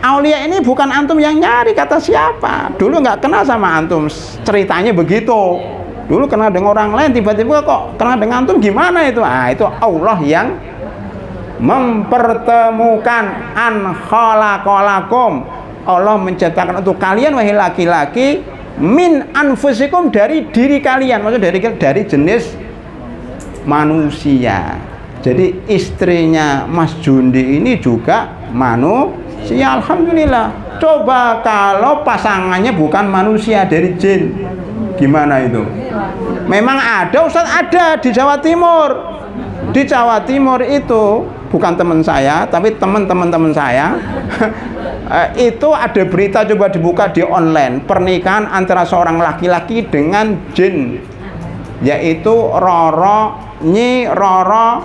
aulia ini bukan antum yang nyari, kata siapa? Dulu nggak kenal sama antum, ceritanya begitu. Dulu kenal dengan orang lain, tiba-tiba kok kenal dengan antum, gimana itu? Ah, itu Allah yang mempertemukan an khalaqalakum. Allah menciptakan untuk kalian wahai laki-laki min anfusikum, dari diri kalian, maksudnya dari jenis manusia. Jadi istrinya Mas Jundi ini juga manusia, alhamdulillah. Coba kalau pasangannya bukan manusia, dari jin, gimana itu? Memang ada, Ustaz, ada di Jawa Timur. Di Jawa Timur itu bukan teman saya, tapi teman-teman saya. Itu ada berita, coba dibuka di online, pernikahan antara seorang laki-laki dengan jin. yaitu Roro Nyi Roro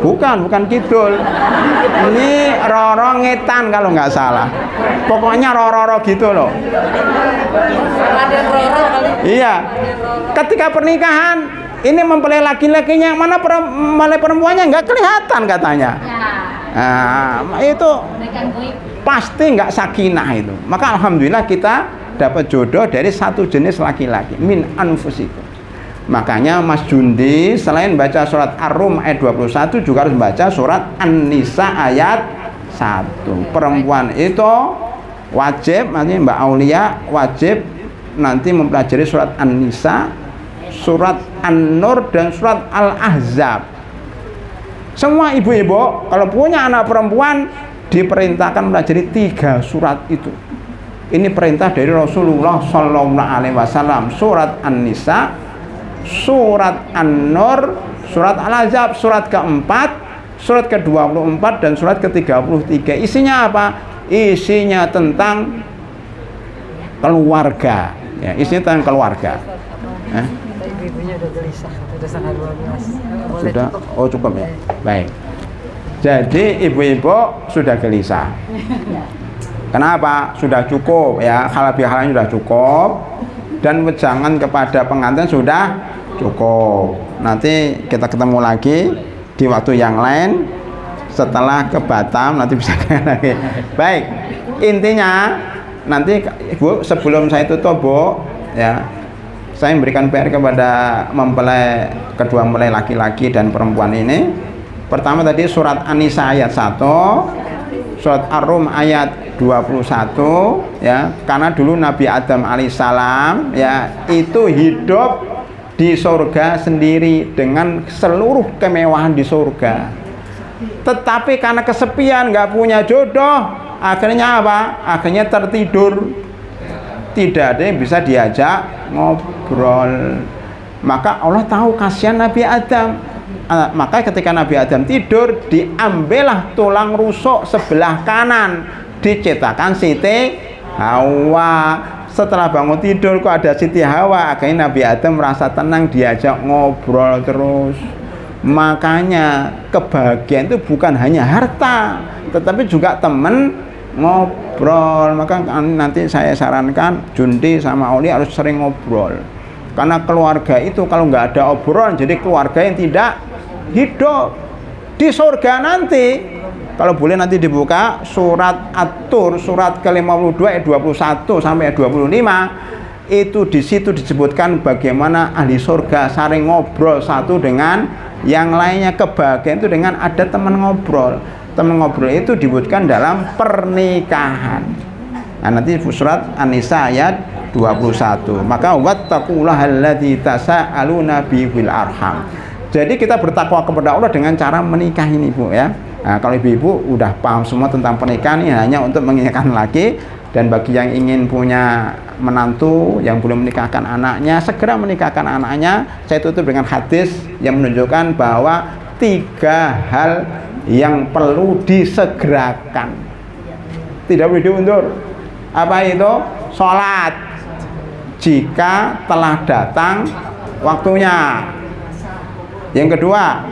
bukan kidul, Nyi Roro Ngetan kalau nggak salah, pokoknya Roro gitu loh. Iya, ketika pernikahan ini mempelai laki-lakinya, mana mempelai perempuannya nggak kelihatan katanya. Nah, itu pasti nggak sakinah itu. Maka alhamdulillah kita dapat jodoh dari satu jenis laki-laki, min anfusikum. Makanya Mas Jundi selain baca surat Ar-Rum ayat 21 juga harus baca surat An-Nisa ayat 1. Perempuan itu wajib, nanti Mbak Aulia wajib nanti mempelajari surat An-Nisa, surat An-Nur dan surat Al-Ahzab. Semua ibu-ibu kalau punya anak perempuan diperintahkan mempelajari 3 surat itu. Ini perintah dari Rasulullah Sallallahu Alaihi Wasallam. Surat An-Nisa, surat An-Nur, surat Al-Ahzab, surat keempat, surat ke-24 dan surat ke-33. Isinya apa? Isinya tentang keluarga. Ya, isinya tentang keluarga. Ibunya udah gelisah, udah sangat luar biasa. Sudah? Oh cukup ya. Baik. Jadi ibu-ibu sudah gelisah. Kenapa? Sudah cukup ya. Halal-bihalal sudah cukup. Dan wejangan kepada pengantin sudah cukup. Nanti kita ketemu lagi di waktu yang lain setelah ke Batam, nanti bisa lagi. Baik, intinya nanti Bu, sebelum saya tutup Bu, ya, saya memberikan PR kepada kedua mempelai laki-laki dan perempuan ini. Pertama tadi surat An-Nisa ayat 1, surat Ar-Rum ayat 21 ya, karena dulu Nabi Adam alaihissalam ya itu hidup di surga sendiri dengan seluruh kemewahan di surga. Tetapi karena kesepian, nggak punya jodoh, akhirnya apa? Akhirnya tertidur. Tidak ada yang bisa diajak ngobrol. Maka Allah tahu kasihan Nabi Adam. Maka ketika Nabi Adam tidur, diambillah tulang rusuk sebelah kanan, diciptakan Siti Hawa. Setelah bangun tidur kok ada Siti Hawa, akhirnya Nabi Adam merasa tenang, diajak ngobrol terus. Makanya kebahagiaan itu bukan hanya harta, tetapi juga teman ngobrol. Maka nanti saya sarankan Jundi sama Oli harus sering ngobrol, karena keluarga itu kalau nggak ada obrolan jadi keluarga yang tidak hidup. Di surga nanti kalau boleh nanti dibuka surat At-Tur, surat ke-52 ayat 21 sampai ayat 25. Itu di situ disebutkan bagaimana ahli surga saling ngobrol satu dengan yang lainnya. Kebahagiaan itu dengan ada teman ngobrol. Teman ngobrol itu disebutkan dalam pernikahan. Nah, nanti surat An-Nisa ayat 21. Maka wattaqullahalladzii tasaaluna bihi fil arham. Jadi kita bertakwa kepada Allah dengan cara menikah ini Bu ya. Nah, kalau ibu-ibu udah paham semua tentang pernikahan ini hanya untuk mengingatkan lagi. Dan bagi yang ingin punya menantu yang belum menikahkan anaknya, segera menikahkan anaknya. Saya tutup dengan hadis yang menunjukkan bahwa 3 hal yang perlu disegerakan, tidak boleh diundur. Apa itu? Sholat jika telah datang waktunya. Yang kedua,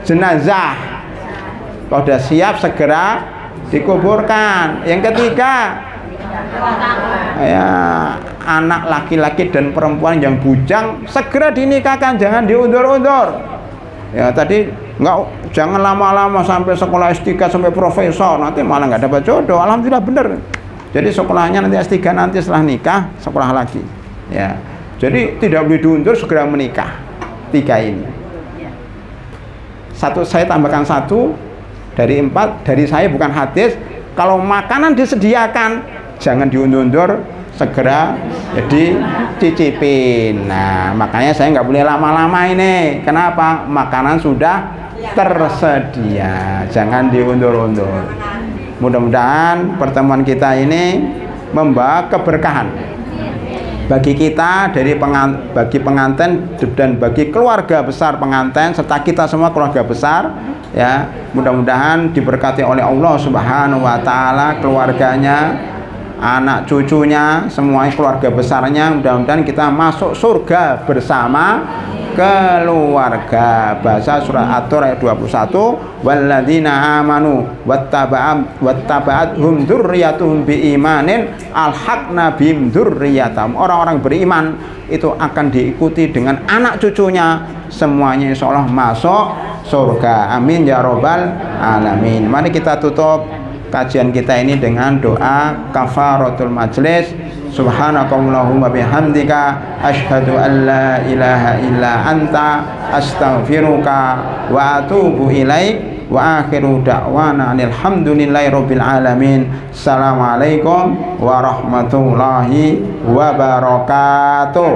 jenazah kalau sudah siap segera dikuburkan. Yang ketiga, ya, anak laki-laki dan perempuan yang bujang segera dinikahkan, jangan diundur-undur. Ya tadi jangan lama-lama sampai sekolah S3 sampai profesor, nanti malah nggak dapat jodoh. Alhamdulillah bener. Jadi sekolahnya nanti S3, nanti setelah nikah sekolah lagi. Ya, jadi tidak boleh diundur, segera menikah. 3 ini. Saya tambahkan 1 dari 4 dari saya, bukan hadis. Kalau makanan disediakan jangan diundur-undur, segera jadi cicipin. Nah, makanya saya nggak boleh lama-lama ini. Kenapa? Makanan sudah tersedia, jangan diundur-undur. Mudah-mudahan pertemuan kita ini membawa keberkahan bagi kita, bagi pengantin dan bagi keluarga besar pengantin serta kita semua keluarga besar ya. Mudah-mudahan diberkati oleh Allah Subhanahu wa taala, keluarganya, anak cucunya, semua keluarga besarnya. Mudah-mudahan kita masuk surga bersama keluarga. Bahasa surah At-Tur ayat 21, walladzina amanu wattaba'athum dzurriyyatuhum biimanin alhaqna bihim dzurriyyatahum. Orang-orang beriman itu akan diikuti dengan anak cucunya, semuanya insyaallah masuk surga. Amin ya rabbal alamin. Mari kita tutup kajian kita ini dengan doa kafaratul majlis. Subhanakallahumma bihamdika asyhadu an la ilaha illa anta astaghfiruka wa atubu ilaik. Wa akhiru da'wana alhamdulillahi rabbil alamin. Assalamualaikum warahmatullahi wabarakatuh.